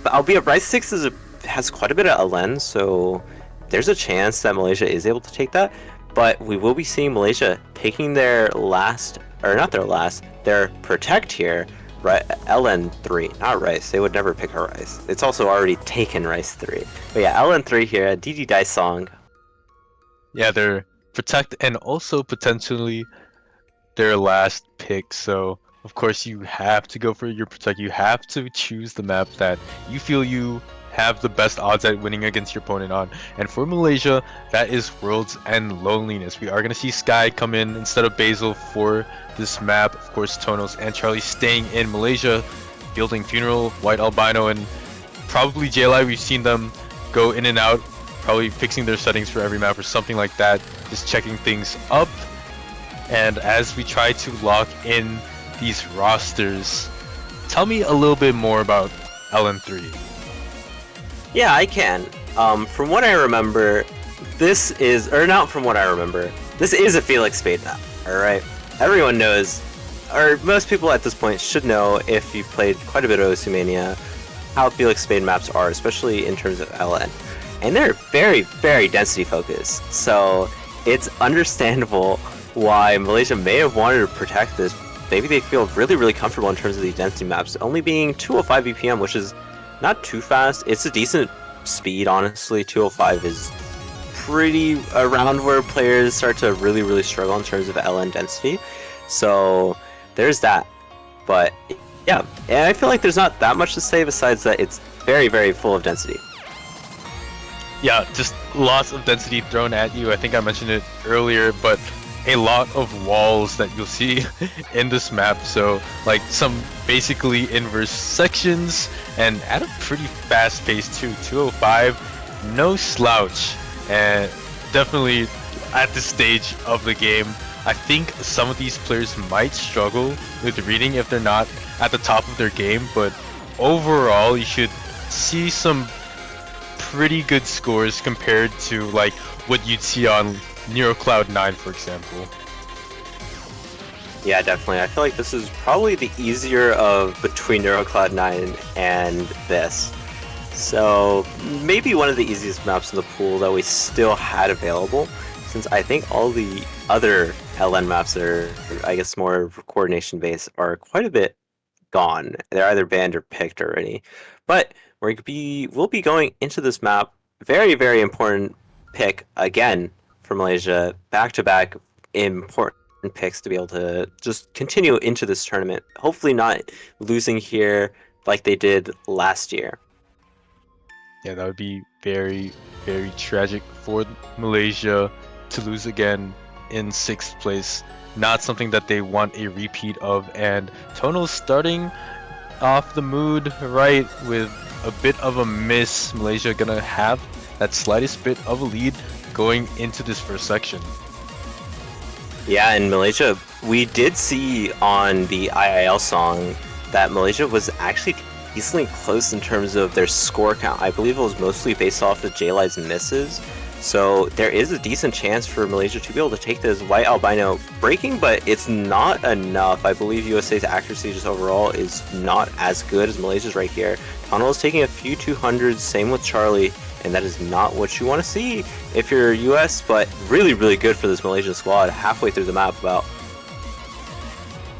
But albeit Rice 6 has quite a bit of LN, so there's a chance that Malaysia is able to take that, but we will be seeing Malaysia picking their last, or not their last, their Protect here, LN3, not Rice. They would never pick a Rice. It's also already taken Rice 3. But yeah, LN3 here, DD Dice Song. Yeah, their Protect and also potentially their last pick. So of course you have to go for your Protect. You have to choose the map that you feel you have the best odds at winning against your opponent on. And for Malaysia, that is Worlds and Loneliness. We are going to see Sky come in instead of Basil for this map. Of course, Tonals and Charlie staying in Malaysia, building Funeral, White Albino, and probably JLI. We've seen them go in and out, probably fixing their settings for every map or something like that, just checking things up. And as we try to lock in these rosters, tell me a little bit more about LN3. Yeah, I can. From what I remember, this is, or not from what I remember, this is a Felix Spade map, alright? Everyone knows, or most people at this point should know if you've played quite a bit of OSU Mania, how Felix Spade maps are, especially in terms of LN. And they're very, very density focused, so it's understandable why Malaysia may have wanted to protect this. Maybe they feel really, really comfortable in terms of these density maps, only being 205 BPM, which is not too fast. It's a decent speed, honestly. 205 is pretty around where players start to really, really struggle in terms of LN density. So there's that. But yeah, and I feel like there's not that much to say besides that it's very, very full of density. Yeah, just lots of density thrown at you. I think I mentioned it earlier, but a lot of walls that you'll see in this map. So like some basically inverse sections and at a pretty fast pace too. 205, no slouch, and definitely at this stage of the game, I think some of these players might struggle with reading if they're not at the top of their game, but overall you should see some pretty good scores compared to like what you'd see on Nero Cloud 9, for example. Yeah, definitely. I feel like this is probably the easier of between Nero Cloud 9 and this. So maybe one of the easiest maps in the pool that we still had available, since I think all the other LN maps that are, I guess, more coordination based are quite a bit gone. They're either banned or picked already. But we'll be going into this map. Very, very important pick again for Malaysia. Back-to-back important picks to be able to just continue into this tournament. Hopefully not losing here like they did last year. Yeah, that would be very, very tragic for Malaysia to lose again in 6th place. Not something that they want a repeat of, and Tono's starting off the mood right with a bit of a miss. Malaysia gonna have that slightest bit of a lead going into this first section. Yeah, in Malaysia, we did see on the IIL song that Malaysia was actually decently close in terms of their score count. I believe it was mostly based off of J-Li's misses. So there is a decent chance for Malaysia to be able to take this white albino breaking, but it's not enough. I believe USA's accuracy just overall is not as good as Malaysia's right here. Tunnel is taking a few 200s, same with Charlie, and that is not what you want to see if you're US, but really, really good for this Malaysian squad halfway through the map about.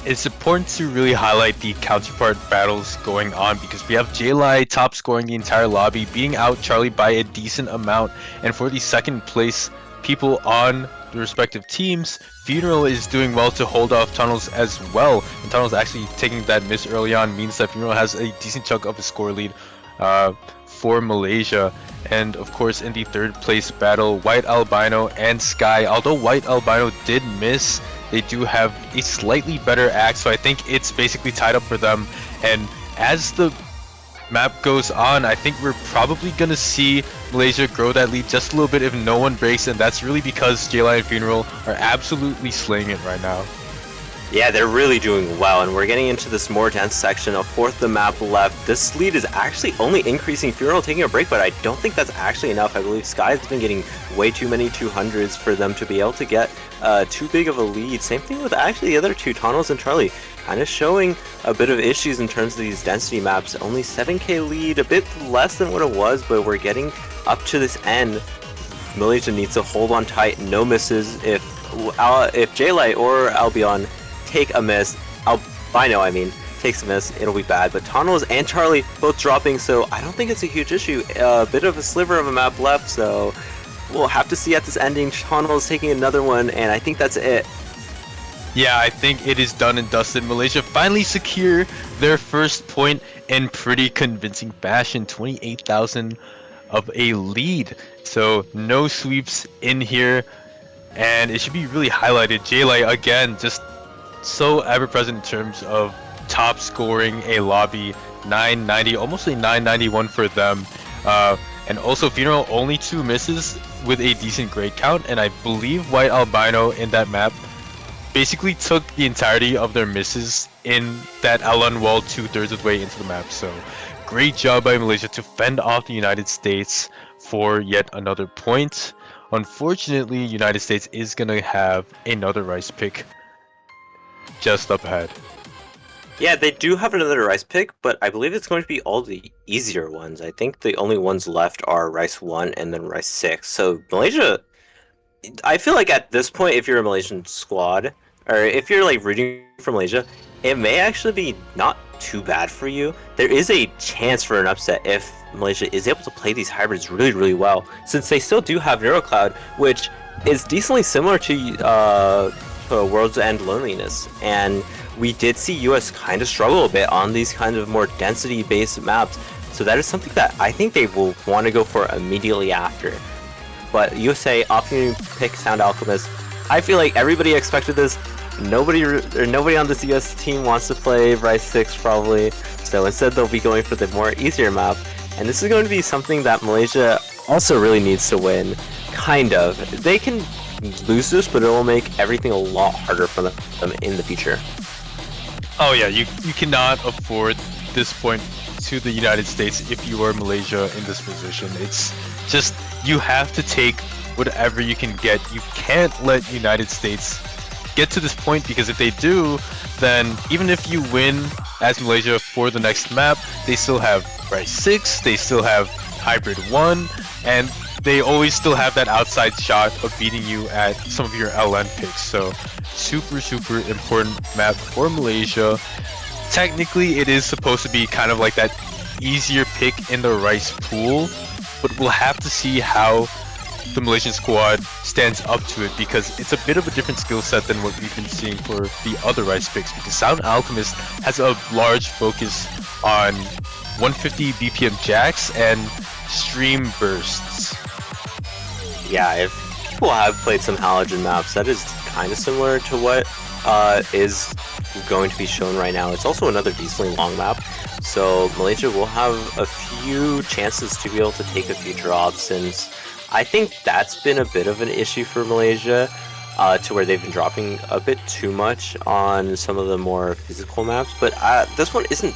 It's important to really highlight the counterpart battles going on because we have J-Li top scoring the entire lobby, being out Charlie by a decent amount, and for the second place people on the respective teams, Funeral is doing well to hold off Tunnels as well, and Tunnels actually taking that miss early on means that Funeral has a decent chunk of a score lead for Malaysia. And of course in the third place battle, White Albino and Sky, although White Albino did miss, they do have a slightly better axe, so I think it's basically tied up for them. And as the map goes on, I think we're probably going to see Malaysia grow that lead just a little bit if no one breaks, and that's really because J-Li and Funeral are absolutely slaying it right now. Yeah, they're really doing well, and we're getting into this more dense section, a fourth of the map left. This lead is actually only increasing. Funeral taking a break, but I don't think that's actually enough. I believe Sky's been getting way too many 200s for them to be able to get too big of a lead. Same thing with actually the other two, Tunnels and Charlie, kind of showing a bit of issues in terms of these density maps. Only 7k lead, a bit less than what it was, but we're getting up to this end. Malaysia needs to hold on tight, no misses. If J-Light or Albion take a miss, Albino takes a miss, it'll be bad. But Tunnels and Charlie both dropping, so I don't think it's a huge issue. A bit of a sliver of a map left, so we'll have to see at this ending. Tunnels taking another one, and I think that's it. Yeah, I think it is done and dusted. Malaysia finally secure their first point in pretty convincing fashion, 28,000 of a lead. So no sweeps in here, and it should be really highlighted. J-Light again, just so ever present in terms of top scoring a lobby, 990, almost a 991 for them. And also Funeral only 2 misses with a decent grade count, and I believe White Albino in that map basically took the entirety of their misses in that Alan wall 2/3 of the way into the map. So great job by Malaysia to fend off the United States for yet another point. Unfortunately, United States is gonna have another rice pick just up ahead. Yeah, they do have another rice pick, but I believe it's going to be all the easier ones. I think the only ones left are rice 1 and then rice 6. So Malaysia, I feel like at this point, if you're a Malaysian squad, or if you're like rooting for Malaysia, it may actually be not too bad for you. There is a chance for an upset if Malaysia is able to play these hybrids really, really well, since they still do have NeuroCloud, which is decently similar to World's End Loneliness, and we did see US kind of struggle a bit on these kind of more density-based maps, so that is something that I think they will want to go for immediately after. But USA opting to pick Sound Alchemist, I feel like everybody expected this. Nobody on this US team wants to play Rice 6 probably, so instead they'll be going for the more easier map, and this is going to be something that Malaysia also really needs to win, kind of. They can lose this, but it will make everything a lot harder for them in the future. Oh yeah, you cannot afford this point to the United States if you are Malaysia in this position. It's just, you have to take whatever you can get. You can't let United States get to this point, because if they do, then even if you win as Malaysia for the next map, they still have Rice 6, they still have Hybrid 1, and they always still have that outside shot of beating you at some of your LN picks. So super important map for Malaysia. Technically it is supposed to be kind of like that easier pick in the Rice pool, but we'll have to see how the Malaysian squad stands up to it, because it's a bit of a different skill set than what we've been seeing for the other Rice picks, because Sound Alchemist has a large focus on 150 BPM jacks and stream bursts. Yeah, if people have played some Halogen maps, that is kind of similar to what is going to be shown right now. It's also another decently long map, so Malaysia will have a few chances to be able to take a few drops, since I think that's been a bit of an issue for Malaysia, to where they've been dropping a bit too much on some of the more physical maps, but this one isn't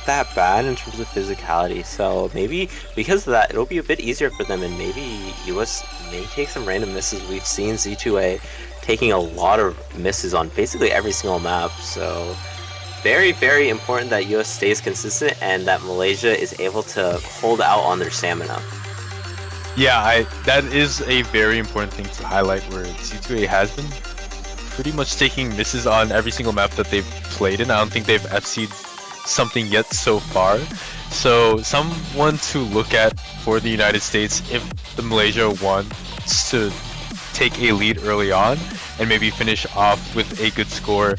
that bad in terms of physicality, so maybe because of that it'll be a bit easier for them, and maybe US may take some random misses. We've seen Z2A taking a lot of misses on basically every single map, so very important that US stays consistent and that Malaysia is able to hold out on their stamina. Yeah, that is a very important thing to highlight, where C2A has been pretty much taking misses on every single map that they've played in. I don't think they've FC'd something yet so far. So someone to look at for the United States if the Malaysia wants to take a lead early on and maybe finish off with a good score.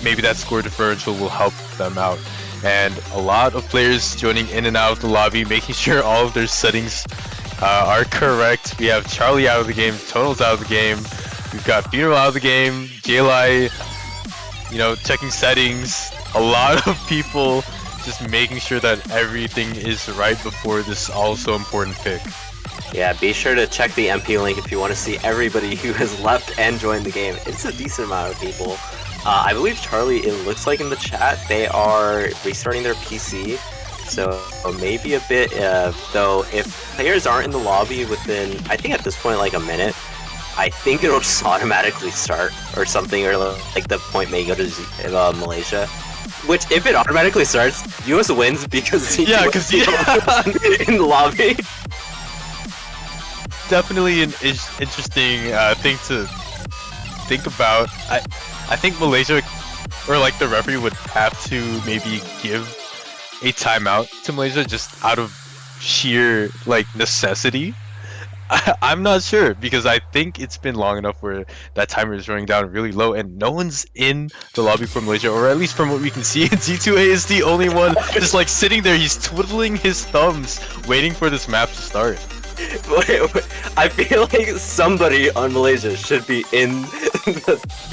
Maybe that score differential will help them out. And a lot of players joining in and out of the lobby, making sure all of their settings are correct. We have Charlie out of the game, Tonal's out of the game, we've got Funeral out of the game, JLI, checking settings, a lot of people just making sure that everything is right before this also important pick. Yeah, be sure to check the MP link if you want to see everybody who has left and joined the game. It's a decent amount of people. I believe Charlie, it looks like in the chat, they are restarting their PC. So maybe a bit, though, if players aren't in the lobby within, I think at this point, like a minute, I think it'll just automatically start or something, or like the point may go to Malaysia. Which, if it automatically starts, US wins because in the lobby. Definitely an interesting thing to think about. I think Malaysia, or like the referee, would have to maybe give a timeout to Malaysia just out of sheer like necessity. I'm not sure, because I think it's been long enough where that timer is running down really low and no one's in the lobby for Malaysia, or at least from what we can see, Z2A is the only one just like sitting there. He's twiddling his thumbs waiting for this map to start. Wait, I feel like somebody on Malaysia should be in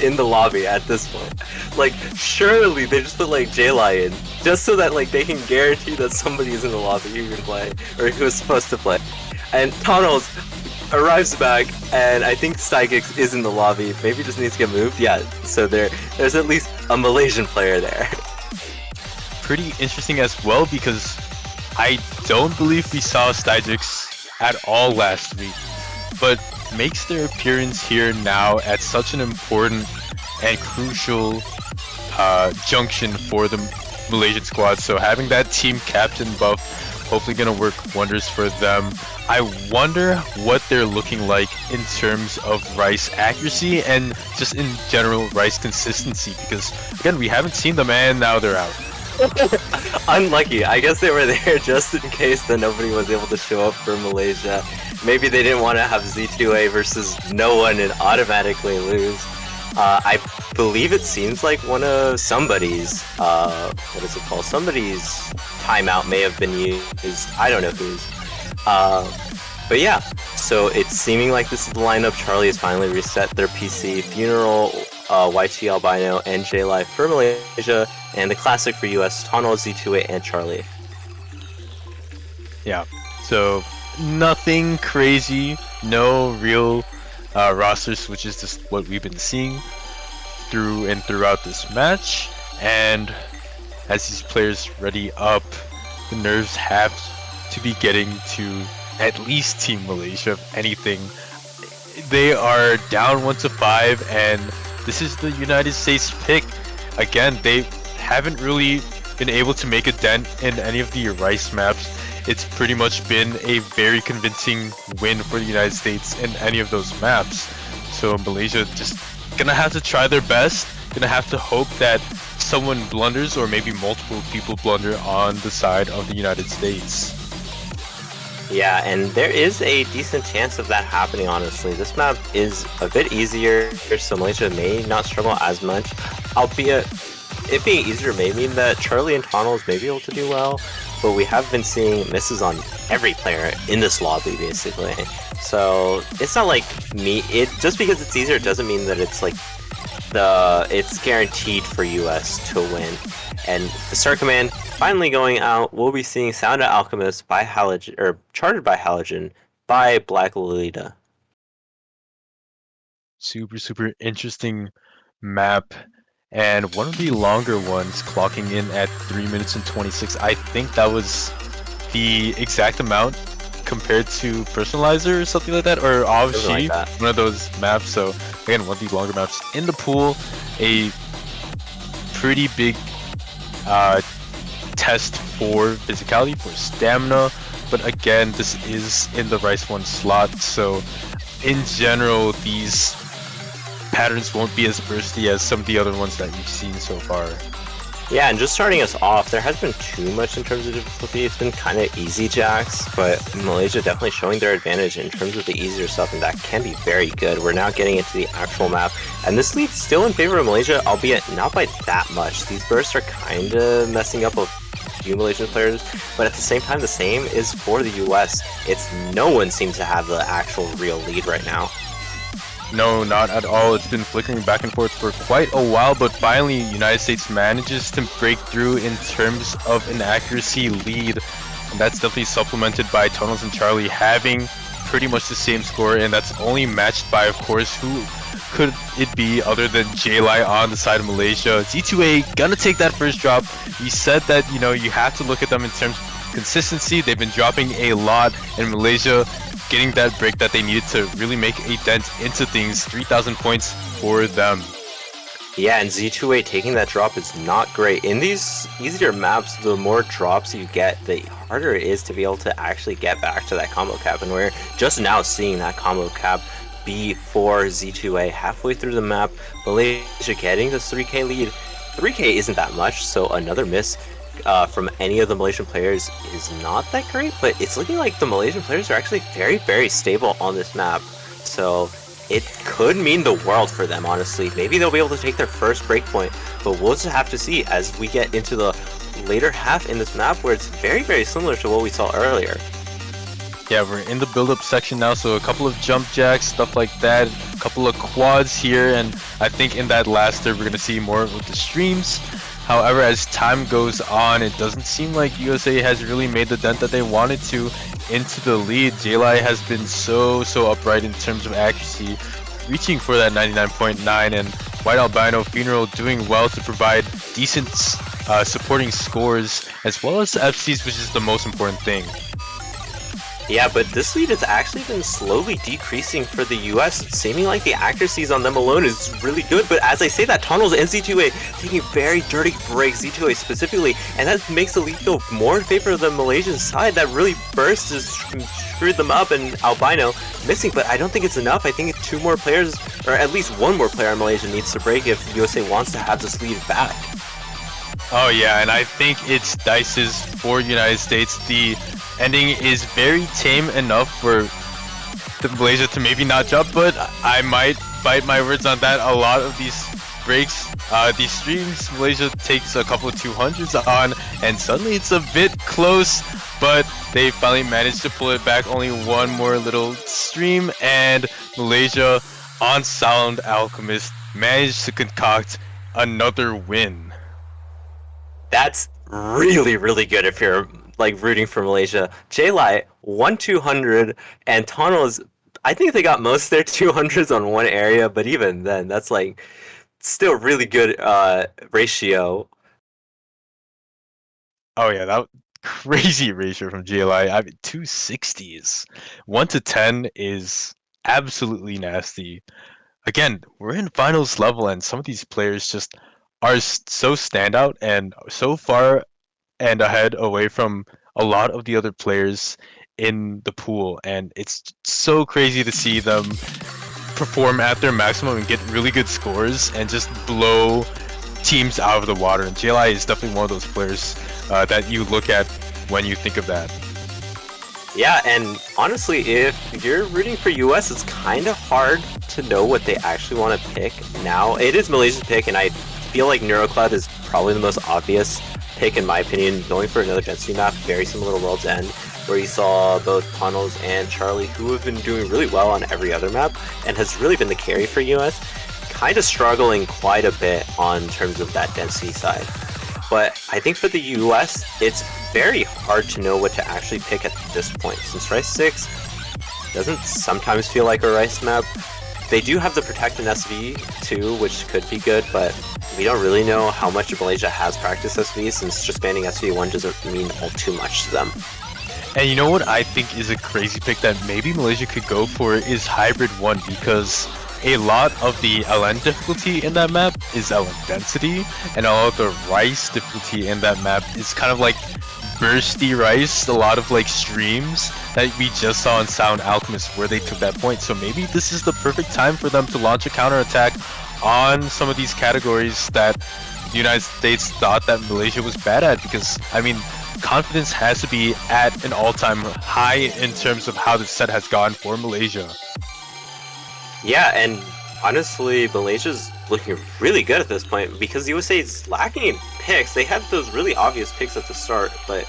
in the lobby at this point. Like, surely they just put like J-Li in, just so that like they can guarantee that somebody is in the lobby who can play, or who is supposed to play. And Tunnels arrives back, and I think Stygix is in the lobby. Maybe just needs to get moved. Yeah, so there's at least a Malaysian player there. Pretty interesting as well, because I don't believe we saw Stygix at all last week, but makes their appearance here now at such an important and crucial junction for the Malaysian squad. So having that team captain buff hopefully gonna work wonders for them. I wonder what they're looking like in terms of Rice accuracy and just in general Rice consistency, because again, we haven't seen them and now they're out. Unlucky. I guess they were there just in case that nobody was able to show up for Malaysia. Maybe they didn't want to have Z2A versus no one and automatically lose. I believe it seems like one of somebody's, what is it called? Somebody's timeout may have been used. I don't know whose. But yeah, so it's seeming like this is the lineup. Charlie has finally reset their PC. Funeral, YT Albino, and J-Live for Malaysia, and the classic for US, Tono, Z2A, and Charlie. Yeah, so nothing crazy, no real roster switches, just what we've been seeing through and throughout this match. And as these players ready up, the nerves have to be getting to at least Team Malaysia, if anything. They are down 1-5, and this is the United States pick. Again, they haven't really been able to make a dent in any of the Rice maps. It's pretty much been a very convincing win for the United States in any of those maps. So Malaysia just gonna have to try their best, gonna have to hope that someone blunders, or maybe multiple people blunder on the side of the United States. Yeah, and there is a decent chance of that happening, honestly. This map is a bit easier, so Malaysia may not struggle as much, albeit it being easier may mean that Charlie and Tunnels may be able to do well, but we have been seeing misses on every player in this lobby, basically. So it's not like just because it's easier doesn't mean that it's like it's guaranteed for US to win. And the Star Command finally going out. We'll be seeing Sound of Alchemist by Halogen, or chartered by Halogen by Black Lolita. Super interesting map, and one of the longer ones, clocking in at 3 minutes and 26. I think that was the exact amount compared to Personalizer or something like that, or obviously like one of those maps. So again, one of the longer maps in the pool, a pretty big test for physicality, for stamina, but again, this is in the Rice 1 slot, so in general these patterns won't be as bursty as some of the other ones that we've seen so far. Yeah, and just starting us off, there hasn't been too much in terms of difficulty. It's been kind of easy jacks, but Malaysia definitely showing their advantage in terms of the easier stuff, and that can be very good. We're now getting into the actual map, and this lead's still in favor of Malaysia, albeit not by that much. These bursts are kind of messing up a few Malaysian players, but at the same time, the same is for the US. No one seems to have the actual real lead right now. No, not at all. It's been flickering back and forth for quite a while, but finally United States manages to break through in terms of an accuracy lead. And that's definitely supplemented by Tunnels and Charlie having pretty much the same score, and that's only matched by, of course, who could it be other than J-Li on the side of Malaysia. Z2A gonna take that first drop. We said that, you have to look at them in terms of consistency. They've been dropping a lot, and Malaysia getting that break that they needed to really make a dent into things. 3,000 points for them. Yeah, and Z2A taking that drop is not great. In these easier maps, the more drops you get, the harder it is to be able to actually get back to that combo cap, and we're just now seeing that combo cap be for Z2A halfway through the map. Malaysia getting this 3k lead. 3k isn't that much, so another miss from any of the Malaysian players is not that great, but it's looking like the Malaysian players are actually very stable on this map. So it could mean the world for them, honestly. Maybe they'll be able to take their first breakpoint, but we'll just have to see as we get into the later half in this map, where it's very similar to what we saw earlier. Yeah, we're in the build-up section now, so a couple of jump jacks, stuff like that. couple of quads here, and I think in that last third we're gonna see more with the streams. However, as time goes on, it doesn't seem like USA has really made the dent that they wanted to into the lead. JLi has been so upright in terms of accuracy, reaching for that 99.9, and White Albino Funeral doing well to provide decent supporting scores as well as FCs, which is the most important thing. Yeah, but this lead has actually been slowly decreasing for the US, seeming like the accuracies on them alone is really good, but as I say that, Tunnels and Z2A taking very dirty breaks, Z2A specifically, and that makes the lead go more in favor of the Malaysian side. That really burst has screwed them up, and Albino missing, but I don't think it's enough. I think 2 more players, or at least 1 more player on Malaysia needs to break if USA wants to have this lead back. Oh yeah, and I think it's Dice's for United States. The ending is very tame enough for the Malaysia to maybe not jump, but I might bite my words on that. A lot of these breaks, these streams, Malaysia takes a couple of 200s on, and suddenly it's a bit close, but they finally managed to pull it back. Only 1 more little stream, and Malaysia on Sound Alchemist managed to concoct another win. That's really good if you're like rooting for Malaysia. JLi 1-200, and Tunnels, I think they got most of their 200s on one area, but even then, that's like still really good ratio. Oh yeah, that crazy ratio from JLi. I mean, 260s. 1 to 10 is absolutely nasty. Again, we're in finals level, and some of these players just are so standout and so far and ahead away from a lot of the other players in the pool, and it's so crazy to see them perform at their maximum and get really good scores and just blow teams out of the water. And JLi is definitely one of those players that you look at when you think of that. Yeah, and honestly, if you're rooting for US, it's kind of hard to know what they actually want to pick now. It is Malaysia's pick, and I feel like NeuroCloud is probably the most obvious pick in my opinion, going for another density map, very similar to World's End, where you saw both Tunnels and Charlie, who have been doing really well on every other map, and has really been the carry for US, kind of struggling quite a bit on terms of that density side. But I think for the US, it's very hard to know what to actually pick at this point, since Rice 6 doesn't sometimes feel like a Rice map. They do have the Protect in SV too, which could be good, but we don't really know how much Malaysia has practiced SV, since just banning SV1 doesn't mean all too much to them. And you know what I think is a crazy pick that maybe Malaysia could go for is Hybrid 1, because a lot of the LN difficulty in that map is LN density, and a lot of the Rice difficulty in that map is kind of like bursty Rice, a lot of like streams that we just saw in Sound Alchemist where they took that point. So maybe this is the perfect time for them to launch a counterattack on some of these categories that the United States thought that Malaysia was bad at, because I mean, confidence has to be at an all-time high in terms of how the set has gone for Malaysia. Yeah, and honestly, Malaysia's looking really good at this point, because USA is lacking in picks. They had those really obvious picks at the start, but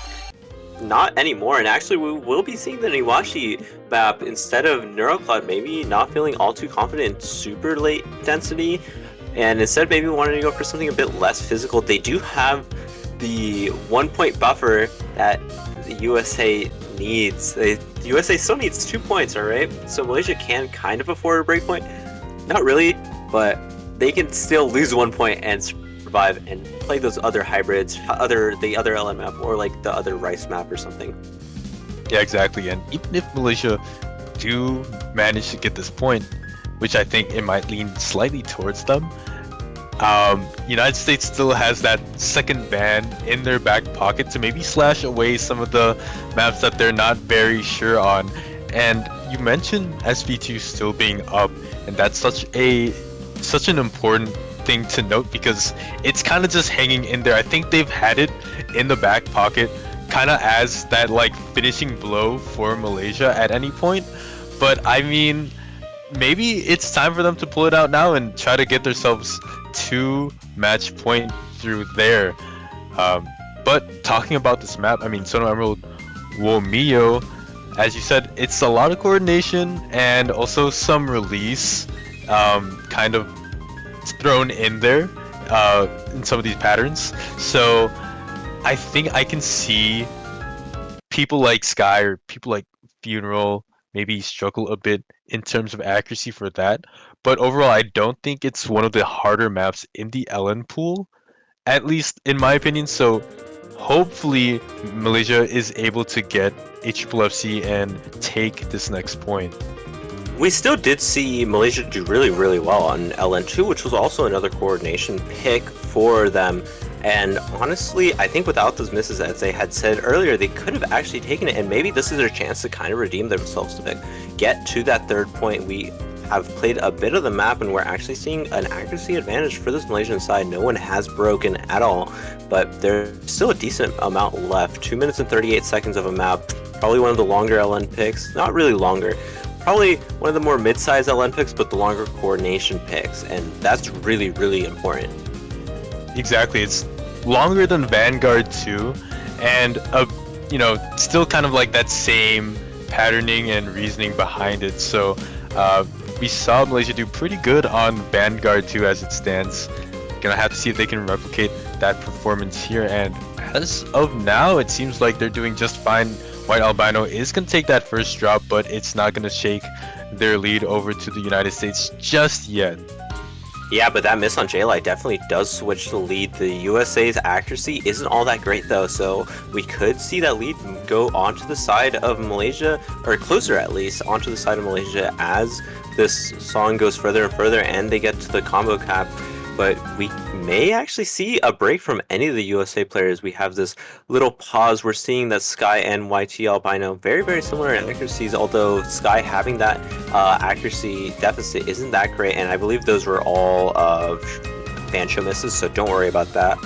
not anymore. And actually, we will be seeing the Niwashi map instead of NeuroCloud maybe not feeling all too confident in super late density, and instead maybe wanting to go for something a bit less physical. They do have the 1 point buffer that the USA needs. The USA still needs 2 points, alright? So Malaysia can kind of afford a break point. Not really, but they can still lose 1 point and survive and play those other hybrids, the other LM map, or like the other Rice map or something. Yeah, exactly. And even if Malaysia do manage to get this point, which I think it might lean slightly towards them, United States still has that second ban in their back pocket to maybe slash away some of the maps that they're not very sure on. And you mentioned SV2 still being up, and that's such an important thing to note, because it's kind of just hanging in there. I think they've had it in the back pocket kind of as that like finishing blow for Malaysia at any point, but I mean, maybe it's time for them to pull it out now and try to get themselves 2 match point through there. But talking about this map, I mean, Sono Emerald Womio, as you said, it's a lot of coordination and also some release. kind of thrown in there in some of these patterns. So I think I can see people like Sky or people like Funeral maybe struggle a bit in terms of accuracy for that. But overall, I don't think it's one of the harder maps in the LN pool, at least in my opinion. So hopefully Malaysia is able to get HFFC and take this next point. We still did see Malaysia do really, really well on LN2, which was also another coordination pick for them. And honestly, I think without those misses, as they had said earlier, they could have actually taken it, and maybe this is their chance to kind of redeem themselves a bit. Get to that third point. We have played a bit of the map, and we're actually seeing an accuracy advantage for this Malaysian side. No one has broken at all, but there's still a decent amount left. 2 minutes and 38 seconds of a map. Probably one of the longer LN picks. Not really longer. Probably one of the more mid-sized LN picks, but the longer coordination picks, and that's really, really important. Exactly, it's longer than Vanguard 2, and still kind of like that same patterning and reasoning behind it. So we saw Malaysia do pretty good on Vanguard 2 as it stands. Gonna have to see if they can replicate that performance here, and as of now, it seems like they're doing just fine. White Albino is gonna take that first drop, but it's not gonna shake their lead over to the United States just yet. Yeah, but that miss on J-Light definitely does switch the lead. The USA's accuracy isn't all that great though, so we could see that lead go onto the side of Malaysia, or closer at least, onto the side of Malaysia as this song goes further and further and they get to the combo cap. But we may actually see a break from any of the USA players. We have this little pause. We're seeing that Sky and YT Albino very, very similar in accuracies, although Sky having that accuracy deficit isn't that great, and I believe those were all Bancho misses, so don't worry about that.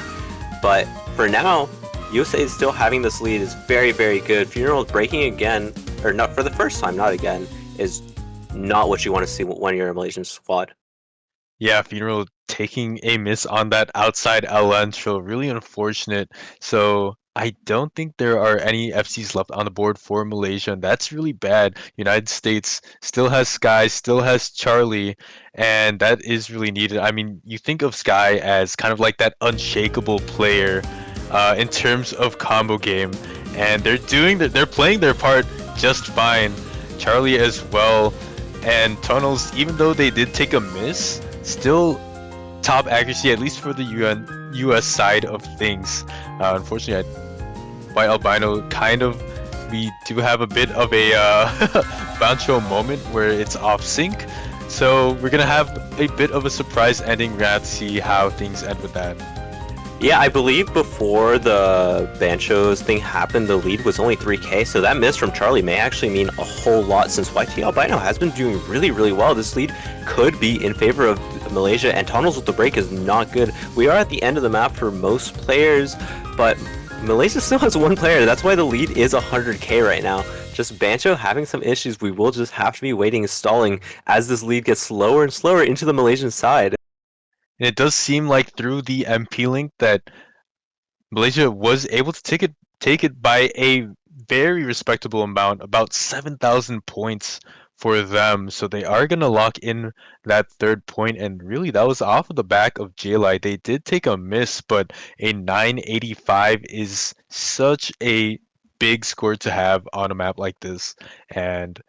But for now, USA is still having this lead, is very, very good. Funeral breaking again, or not for the first time, not again, is not what you want to see when you're a Malaysian squad. Yeah, Funeral taking a miss on that outside LN show, really unfortunate. So I don't think there are any FCs left on the board for Malaysia, and that's really bad. United States still has Sky, still has Charlie, and that is really needed. I mean, you think of Sky as kind of like that unshakable player in terms of combo game, and they're playing their part just fine. Charlie as well, and Tunnels, even though they did take a miss, still top accuracy, at least for the US side of things. Unfortunately, White Albino we do have a bit of a Bancho moment where it's off sync. So we're gonna have a bit of a surprise ending. We're gonna have to see how things end with that. Yeah, I believe before the Banchos thing happened, the lead was only 3k, so that miss from Charlie may actually mean a whole lot since YT Albino has been doing really, really well. This lead could be in favor of Malaysia, and Tunnels with the break is not good. We are at the end of the map for most players, but Malaysia still has one player. That's why the lead is 100k right now. Just Bancho having some issues. We will just have to be waiting and stalling as this lead gets slower and slower into the Malaysian side. And it does seem like through the MP link that Malaysia was able to take it by a very respectable amount, about 7,000 points for them. So they are going to lock in that third point, and really that was off of the back of J-Light. They did take a miss, but a 985 is such a big score to have on a map like this. And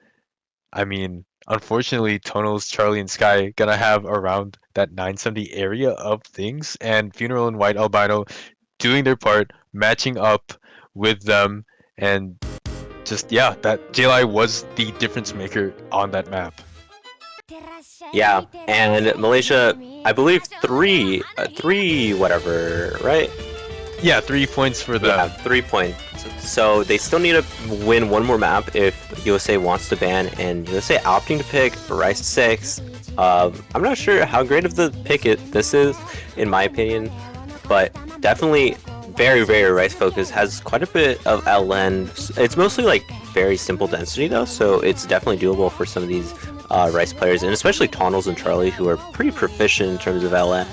I mean, unfortunately, Tunnels, Charlie, and Sky gonna have around that 970 area of things, and Funeral and White Albino doing their part, matching up with them, and just that JLI was the difference maker on that map. Yeah, and Malaysia, I believe three whatever, right? Yeah, 3 points for them. Yeah, 3 points. So they still need to win one more map if USA wants to ban, and USA opting to pick Rice 6. I'm not sure how great of the pick this is, in my opinion, but definitely very, very Rice focused, has quite a bit of LN. It's mostly like very simple density though, so it's definitely doable for some of these Rice players, and especially Tunnels and Charlie, who are pretty proficient in terms of LN.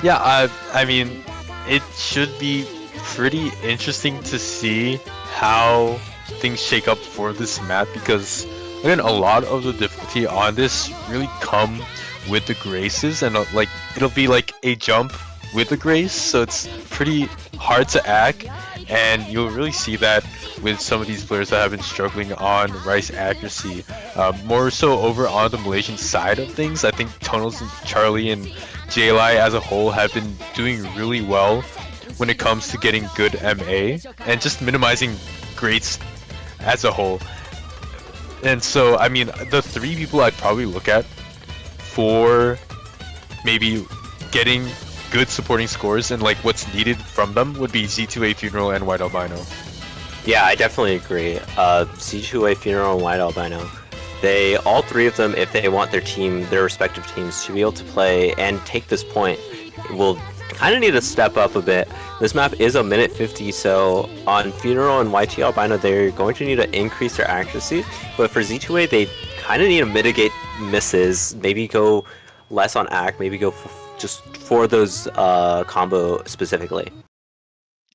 Yeah, I mean, it should be pretty interesting to see how things shake up for this map, because again, a lot of the difficulty on this really come with the graces, and like it'll be like a jump with a grace, so it's pretty hard to act, and you'll really see that with some of these players that have been struggling on rice accuracy. More so over on the Malaysian side of things, I think Tonals and Charlie and JLI as a whole have been doing really well when it comes to getting good MA and just minimizing grades as a whole. And so, I mean, the three people I'd probably look at for maybe getting good supporting scores and like what's needed from them would be Z2A Funeral and White Albino. Yeah, I definitely agree. C2A Funeral and White Albino. They, all three of them, if they want their team, their respective teams, to be able to play and take this point, will kind of need to step up a bit. This map is a minute 50, so on Funeral and YT Albino, they're going to need to increase their accuracy. But for Z2A, they kind of need to mitigate misses, maybe go less on act, maybe go just for those combo specifically.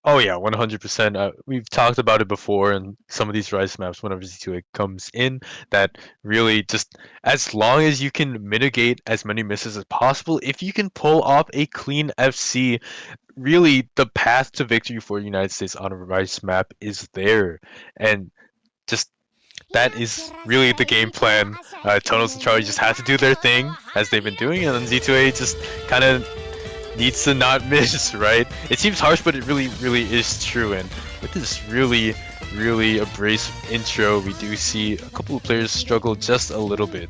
Oh yeah, 100%. We've talked about it before in some of these Rise maps whenever Z2A comes in, that really just as long as you can mitigate as many misses as possible, if you can pull off a clean FC, really the path to victory for United States on a Rise map is there. And just that is really the game plan. Tonals and Charlie just have to do their thing as they've been doing, and then Z2A just kind of needs to not miss, right? It seems harsh, but it really, really is true. And with this really, really abrasive intro, we do see a couple of players struggle just a little bit.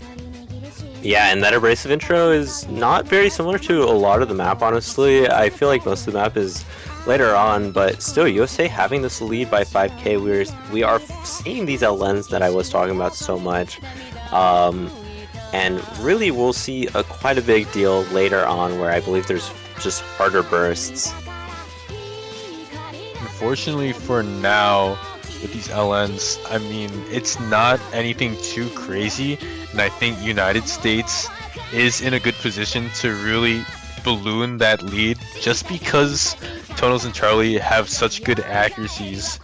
Yeah, and that abrasive intro is not very similar to a lot of the map, honestly. I feel like most of the map is later on, but still, USA having this lead by 5k, we are seeing these LNs that I was talking about so much. And really, we'll see quite a big deal later on where I believe there's just harder bursts. Unfortunately for now, with these LNs, I mean, it's not anything too crazy, and I think United States is in a good position to really balloon that lead just because Tonals and Charlie have such good accuracies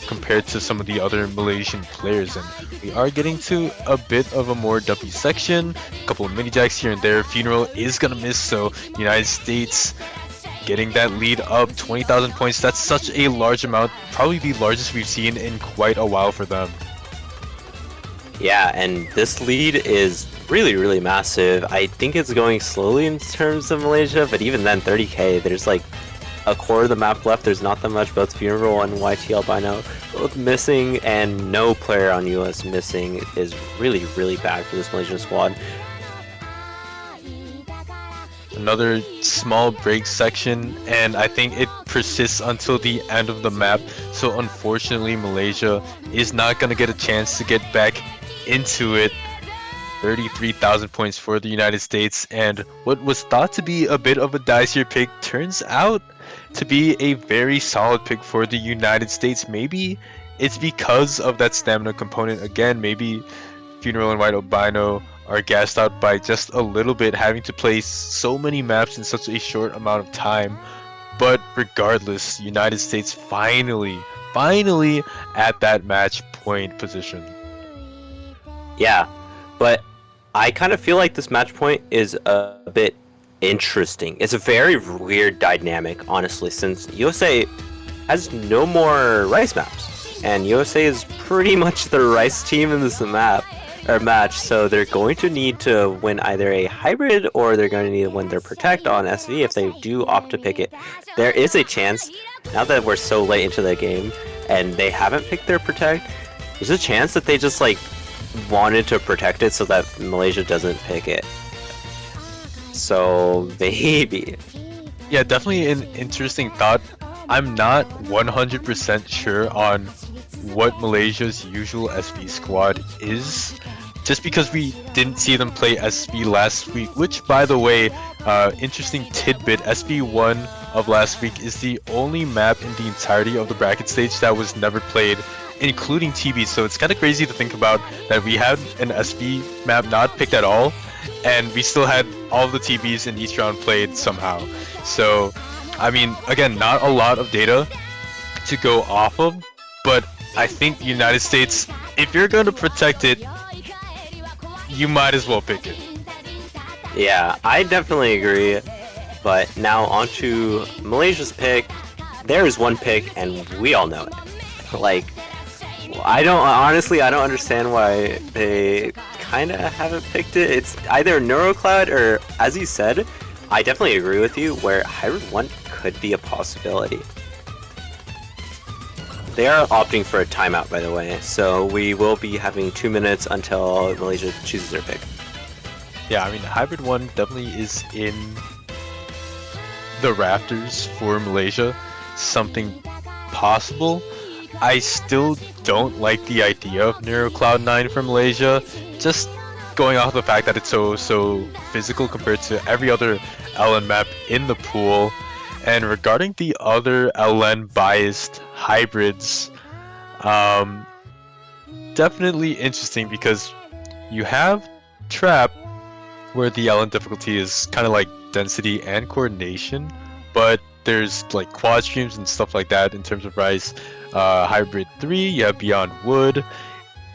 compared to some of the other Malaysian players. And we are getting to a bit of a more dumpy section, a couple of mini jacks here and there. Funeral is gonna miss, so United States getting that lead up 20,000 points. That's such a large amount, probably the largest we've seen in quite a while for them. Yeah, and this lead is really, really massive. I think it's going slowly in terms of Malaysia, but even then, 30k, there's like a quarter of the map left. There's not that much. Both Funeral and YT Albino both missing, and no player on US missing is really, really bad for this Malaysian squad. Another small break section, and I think it persists until the end of the map. So unfortunately, Malaysia is not going to get a chance to get back into it. 33,000 points for the United States, and what was thought to be a bit of a dicier pick turns out to be a very solid pick for the United States. Maybe it's because of that stamina component again. Maybe Funeral and White Albino are gassed out by just a little bit, having to play so many maps in such a short amount of time. But regardless, United States finally at that match point position. Yeah, but I kind of feel like this match point is a bit interesting. It's a very weird dynamic, honestly, since USA has no more Rice maps, and USA is pretty much the Rice team in this match, so they're going to need to win either a hybrid or they're going to need to win their Protect on SV if they do opt to pick it. There is a chance, now that we're so late into the game and they haven't picked their Protect, there's a chance that they just like wanted to protect it so that Malaysia doesn't pick it. So maybe. Yeah, definitely an interesting thought. I'm not 100% sure on what Malaysia's usual SV squad is, just because we didn't see them play SV last week, which, by the way, interesting tidbit, SV1 of last week is the only map in the entirety of the bracket stage that was never played, including TB. So it's kind of crazy to think about that we had an SV map not picked at all, and we still had all the TBs in each round played somehow. So, I mean, again, not a lot of data to go off of, but I think United States, if you're going to protect it, you might as well pick it. Yeah, I definitely agree. But now on to Malaysia's pick. There is one pick, and we all know it. Like, I don't understand why they kind of haven't picked it. It's either NeuroCloud or, as you said, I definitely agree with you, where Hybrid 1 could be a possibility. They are opting for a timeout, by the way, so we will be having 2 minutes until Malaysia chooses their pick. Yeah, I mean, Hybrid 1 definitely is in the rafters for Malaysia. Something possible. I still don't like the idea of NeuroCloud 9 for Malaysia, just going off the fact that it's so physical compared to every other LN map in the pool. And regarding the other LN biased hybrids, definitely interesting because you have Trap, where the LN difficulty is kind of like density and coordination, but there's like quad streams and stuff like that in terms of Rise. Hybrid 3, you have Beyond Wood,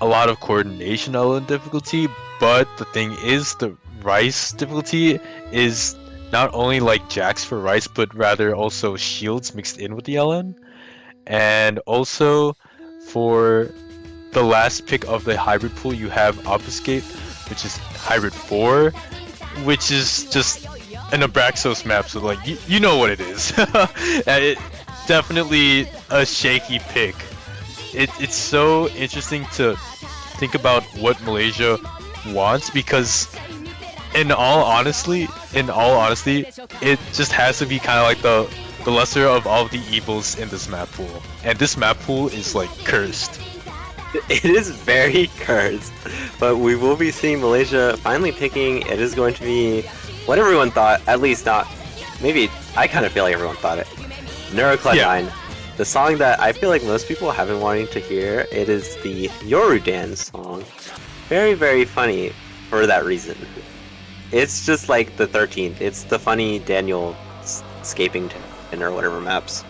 a lot of coordination LN difficulty, but the thing is, the Rice difficulty is not only like jacks for Rice, but rather also shields mixed in with the LN. And also, for the last pick of the hybrid pool, you have Obfuscate, which is Hybrid 4, which is just an Abraxos map, so like, you know what it is. It definitely a shaky pick. It's so interesting to think about what Malaysia wants, because in all honesty, it just has to be kind of like the lesser of all of the evils in this map pool. And this map pool is like cursed. It is very cursed, but we will be seeing Malaysia finally picking. It is going to be what everyone thought, at least not. Maybe I kind of feel like everyone thought it. NeuroCloud 9, the song that I feel like most people have been wanting to hear. It is the Yoru Dance song. Very, very funny for that reason. It's just like the 13th. It's the funny Daniel escaping to or whatever maps.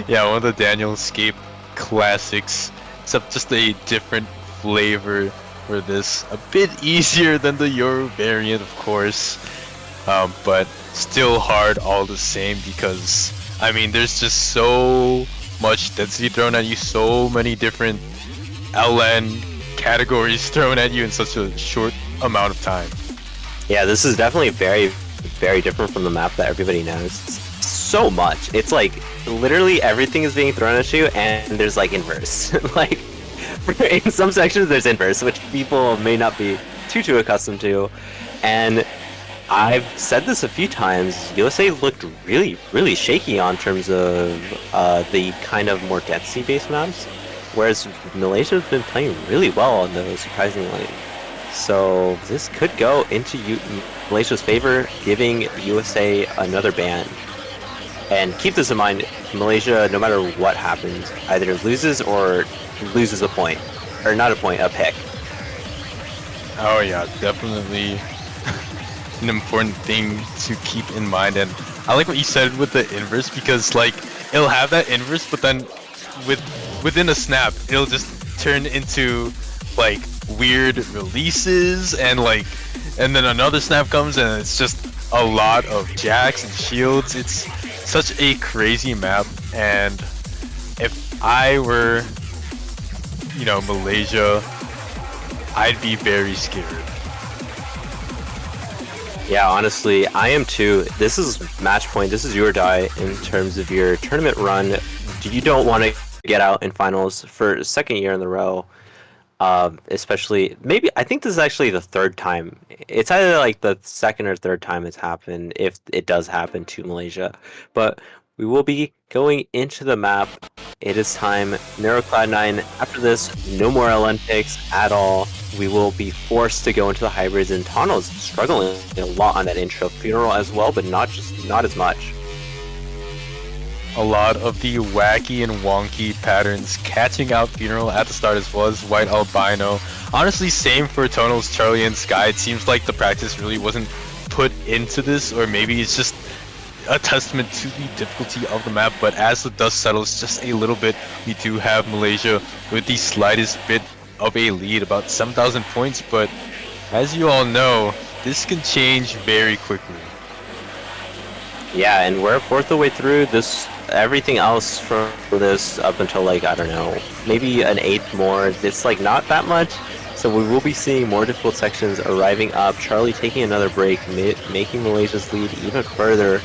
Yeah, one of the Daniel Escape classics, except just a different flavor for this. A bit easier than the Yoru variant, of course, but still hard all the same, because I mean, there's just so much density thrown at you, so many different LN categories thrown at you in such a short amount of time. Yeah, this is definitely very, very different from the map that everybody knows. So much. It's like literally everything is being thrown at you, and there's like inverse. Like in some sections there's inverse, which people may not be too accustomed to. And I've said this a few times, USA looked really shaky on terms of the kind of more density based maps, whereas Malaysia's been playing really well on those, surprisingly. So this could go into Malaysia's favor, giving USA another ban. And keep this in mind, Malaysia, no matter what happens, either loses or loses a point. Or not a point, a pick. Oh yeah, definitely an important thing to keep in mind. And I like what you said with the inverse, because like it'll have that inverse, but then within a snap, it'll just turn into like weird releases, and then another snap comes and it's just a lot of jacks and shields. It's such a crazy map, and if I were, Malaysia, I'd be very scared. Yeah, honestly, I am too. This is match point. This is your die in terms of your tournament run. You don't want to get out in finals for a second year in a row. Especially, maybe, I think this is actually the third time. It's either like the second or third time it's happened, if it does happen to Malaysia. But we will be going into the map. It is time. NeuroCloud 9. After this, no more LN picks at all. We will be forced to go into the hybrids, and Tano's struggling a lot on that intro. Funeral as well, but not as much. A lot of the wacky and wonky patterns catching out Funeral at the start, as well as White Albino. Honestly, same for Tonal's Charlie and Sky. It seems like the practice really wasn't put into this, or maybe it's just a testament to the difficulty of the map. But as the dust settles just a little bit, we do have Malaysia with the slightest bit of a lead, about 7,000 points, but as you all know, this can change very quickly. Yeah, and we're a fourth of the way through this. Everything else from this up until like, I don't know, maybe an eighth more. It's like not that much. So we will be seeing more difficult sections arriving up. Charlie taking another break, making Malaysia's lead even further.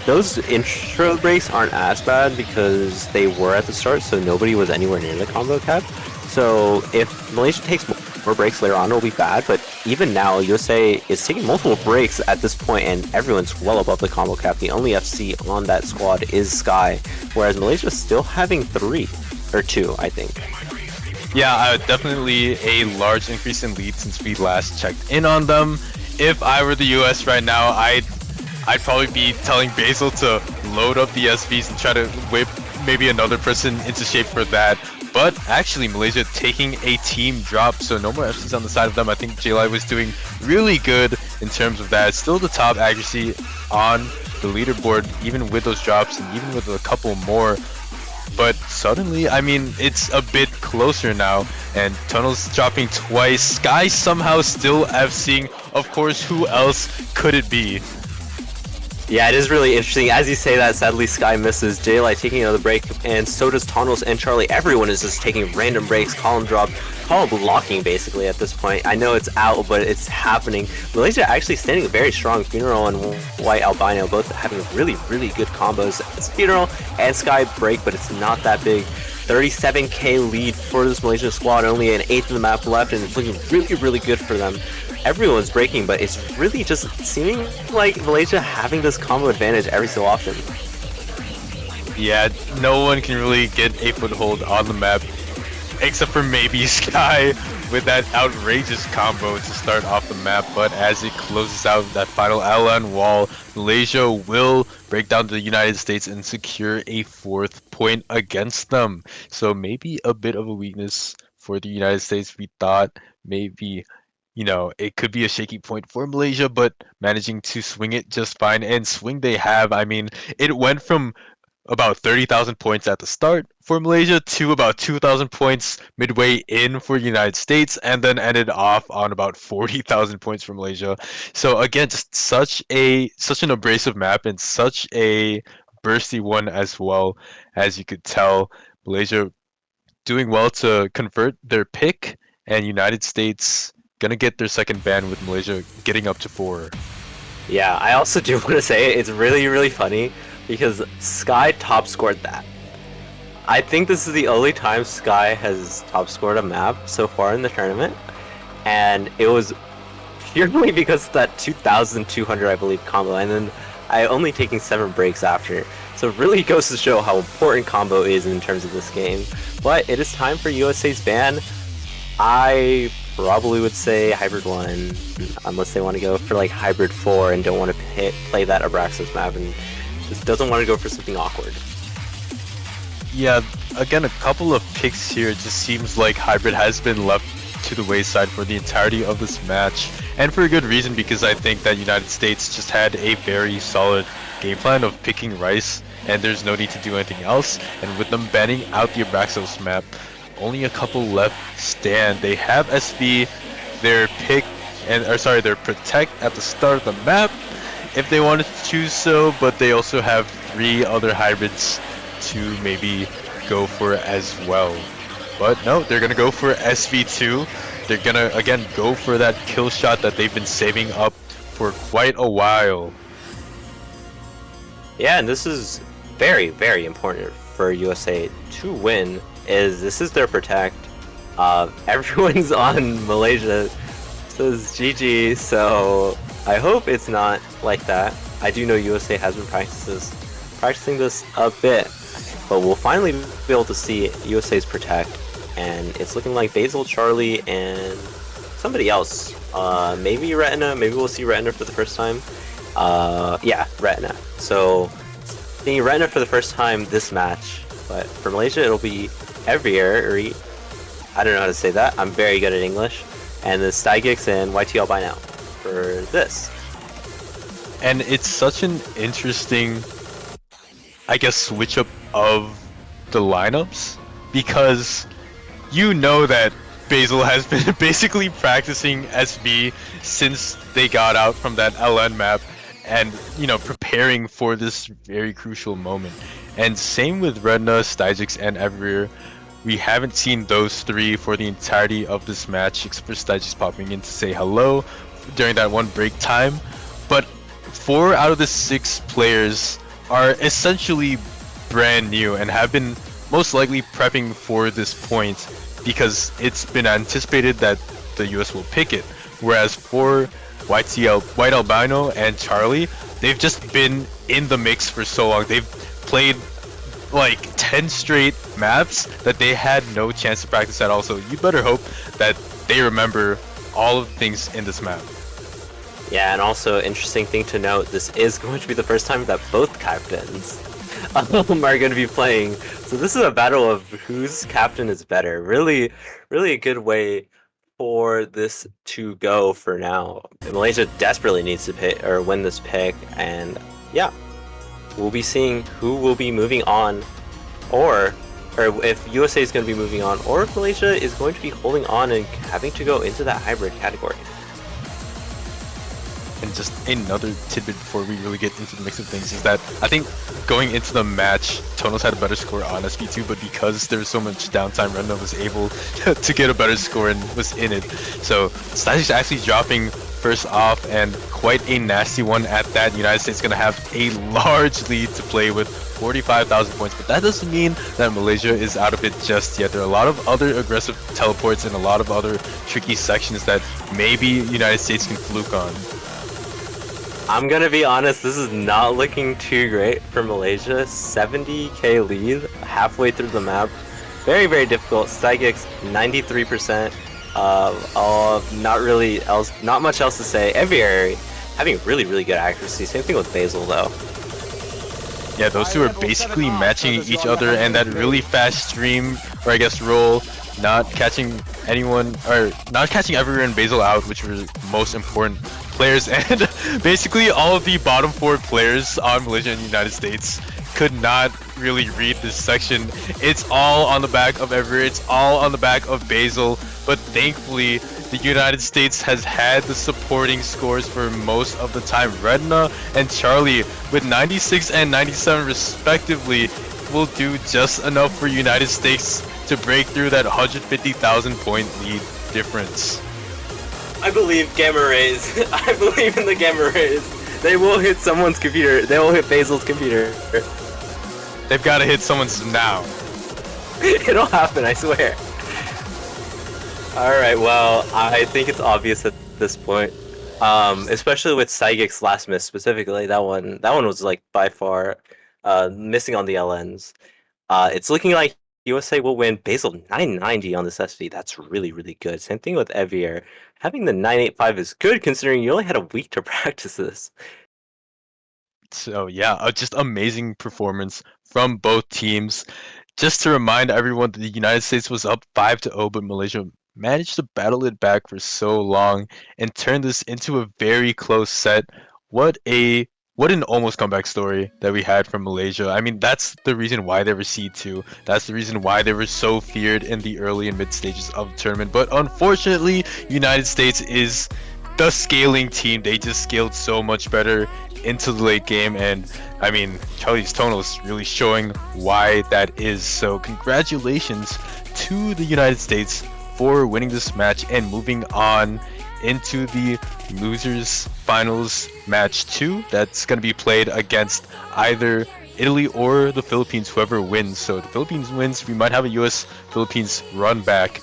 Those intro breaks aren't as bad because they were at the start, so nobody was anywhere near the combo cap. So if Malaysia takes more breaks later on, it'll be bad, but even now, USA is taking multiple breaks at this point, and everyone's well above the combo cap. The only FC on that squad is Sky, whereas Malaysia's still having 3, or 2, I think. Yeah, definitely a large increase in lead since we last checked in on them. If I were the US right now, I'd probably be telling Basil to load up the SVs and try to whip maybe another person into shape for that. But actually, Malaysia taking a team drop, so no more FCs on the side of them. I think J-Li was doing really good in terms of that. Still the top accuracy on the leaderboard, even with those drops and even with a couple more. But suddenly, I mean, it's a bit closer now, and Tunnel's dropping twice. Sky somehow still FCing. Of course, who else could it be? Yeah, it is really interesting. As you say that, sadly Sky misses. J-Li taking another break, and so does Tonos and Charlie. Everyone is just taking random breaks, column drop, column blocking basically at this point. I know it's out, but it's happening. Malaysia actually standing very strong. Funeral and White Albino both having really, really good combos. It's Funeral and Sky break, but it's not that big. 37k lead for this Malaysia squad, only an eighth of the map left, and it's looking really, really good for them. Everyone's breaking, but it's really just seeming like Malaysia having this combo advantage every so often. Yeah, no one can really get a foothold on the map, except for maybe Sky with that outrageous combo to start off the map. But as it closes out that final LN wall, Malaysia will break down the United States and secure a 4th point against them. So maybe a bit of a weakness for the United States. We thought maybe, you know, it could be a shaky point for Malaysia, but managing to swing it just fine. And swing they have. I mean, it went from about 30,000 points at the start for Malaysia to about 2,000 points midway in for United States, and then ended off on about 40,000 points for Malaysia. So again, just such an abrasive map and such a bursty one as well. As you could tell, Malaysia doing well to convert their pick, and United States gonna get their second ban with Malaysia getting up to 4. Yeah, I also do want to say it's really, really funny because Sky top scored that. I think this is the only time Sky has top scored a map so far in the tournament, and it was purely because of that 2,200, I believe, combo, and then I only taking 7 breaks after. So it really goes to show how important combo is in terms of this game. But it is time for USA's ban. I probably would say Hybrid 1, unless they want to go for like Hybrid 4 and don't want to play that Abraxas map and just doesn't want to go for something awkward. Yeah, again, a couple of picks here. It just seems like Hybrid has been left to the wayside for the entirety of this match, and for a good reason, because I think that United States just had a very solid game plan of picking Rice, and there's no need to do anything else. And with them banning out the Abraxos map, only a couple left stand. They have SV, their pick, their protect at the start of the map, if they wanted to choose so, but they also have 3 other hybrids to maybe go for as well. But no, they're gonna go for SV2. They're gonna again go for that kill shot that they've been saving up for quite a while. Yeah, and this is very, very important for USA to win. This is their protect. Everyone's on Malaysia, says GG, so I hope it's not like that. I do know USA has been practicing this a bit, but we'll finally be able to see USA's protect, and it's looking like Basil, Charlie, and somebody else. Maybe Retina. Maybe we'll see Retina for the first time. Yeah, Retina. So seeing Retina for the first time this match, but for Malaysia it'll be Every. I don't know how to say that. I'm very good at English. And the Stygix and YT Albino for this. And it's such an interesting, I guess, switch up of the lineups, because you know that Basil has been basically practicing SB since they got out from that LN map and, preparing for this very crucial moment. And same with Redna, Stygix, and Everear. We haven't seen those three for the entirety of this match, except for Stygix popping in to say hello during that one break time. But 4 out of the 6 players are essentially brand new and have been most likely prepping for this point because it's been anticipated that the US will pick it. Whereas for White Albino and Charlie, they've just been in the mix for so long. They've played like 10 straight maps that they had no chance to practice at all. So you better hope that they remember all of the things in this map. Yeah, and also interesting thing to note, this is going to be the first time that both captains are going to be playing. So this is a battle of whose captain is better. Really, really a good way for this to go for now. Malaysia desperately needs to pick or win this pick, and yeah, we'll be seeing who will be moving on, or if USA is going to be moving on, or if Malaysia is going to be holding on and having to go into that hybrid category. And just another tidbit before we really get into the mix of things is that I think going into the match, Tonos had a better score on SP2, but because there was so much downtime, Redna was able to get a better score and was in it. So Stygix actually dropping first off, and quite a nasty one at that. United States going to have a large lead to play with, 45,000 points, but that doesn't mean that Malaysia is out of it just yet. There are a lot of other aggressive teleports and a lot of other tricky sections that maybe United States can fluke on. I'm gonna be honest, this is not looking too great for Malaysia. 70k lead halfway through the map. Very, very difficult. Stygix 93%. Not much else to say. Every having really, really good accuracy. Same thing with Basil though. Yeah, those two are basically matching each other, and that really fast stream, or I guess roll, not catching anyone, or not catching Everear and Basil out, which were most important players, and basically all of the bottom 4 players on Malaysia and United States could not really read this section. It's all on the back of Everear, it's all on the back of Basil, but thankfully the United States has had the supporting scores for most of the time. Redna and Charlie with 96 and 97 respectively will do just enough for United States to break through that 150,000 point lead difference. I believe Gamma Rays. I believe in the Gamma Rays. They will hit someone's computer. They will hit Basil's computer. They've got to hit someone's now. It'll happen, I swear. Alright, well, I think it's obvious at this point. Especially with Stygix last miss specifically. That one was like by far missing on the LNs. It's looking like USA will win. Basil 990 on this SV. That's really, really good. Same thing with Everear. Having the 985 is good considering you only had a week to practice this. So yeah, just amazing performance from both teams. Just to remind everyone that the United States was up 5-0, but Malaysia managed to battle it back for so long and turn this into a very close set. What an almost comeback story that we had from Malaysia. I mean, that's the reason why they were seed 2. That's the reason why they were so feared in the early and mid stages of the tournament. But unfortunately, United States is the scaling team. They just scaled so much better into the late game, and I mean, Charlie's Tonos really showing why that is. So congratulations to the United States for winning this match and moving on into the losers finals match 2 that's going to be played against either Italy or the Philippines, whoever wins. So the Philippines wins, we might have a US-Philippines run back.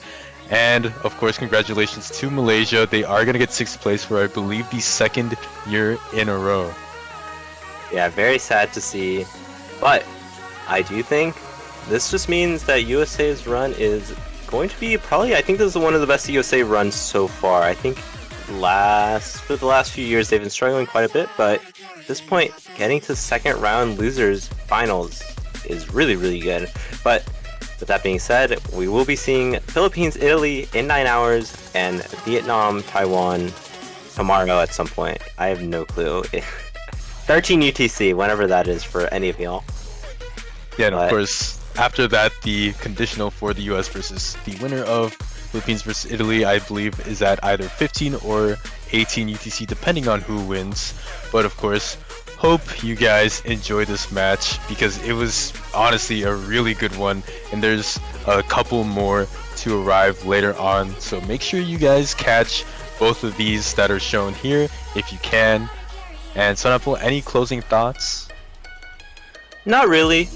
And of course, congratulations to Malaysia. They are going to get 6th place for, I believe, the 2nd year in a row. Yeah, very sad to see, but I do think this just means that USA's run is going to be probably, I think this is one of the best USA runs so far. I think for the last few years they've been struggling quite a bit, but at this point, getting to 2nd round losers finals is really, really good. But with that being said, we will be seeing Philippines, Italy in 9 hours, and Vietnam, Taiwan tomorrow at some point. I have no clue. 13 UTC, whenever that is for any of y'all. Yeah, and of course, after that, the conditional for the US versus the winner of Philippines versus Italy, I believe, is at either 15 or 18 UTC, depending on who wins. But of course, hope you guys enjoy this match because it was honestly a really good one, and there's a couple more to arrive later on. So make sure you guys catch both of these that are shown here if you can. And Sonapul, any closing thoughts? Not really.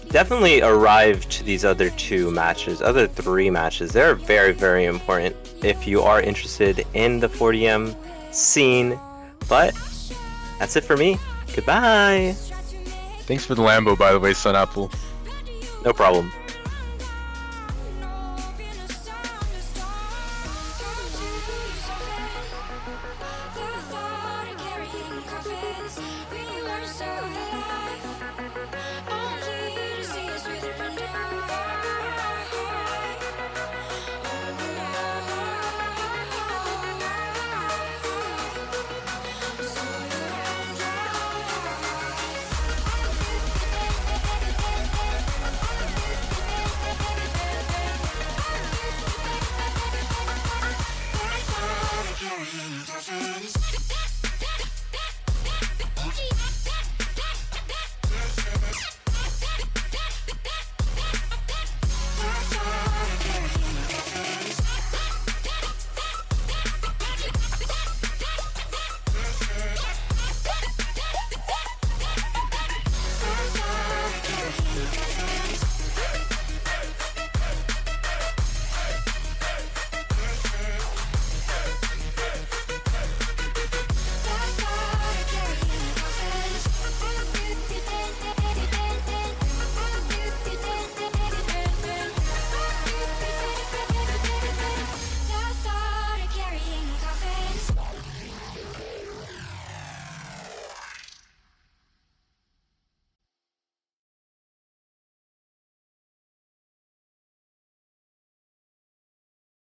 Definitely arrive to these other other three matches. They're very, very important if you are interested in the 40M scene. But that's it for me. Goodbye. Thanks for the Lambo, by the way, Sonapul. No problem.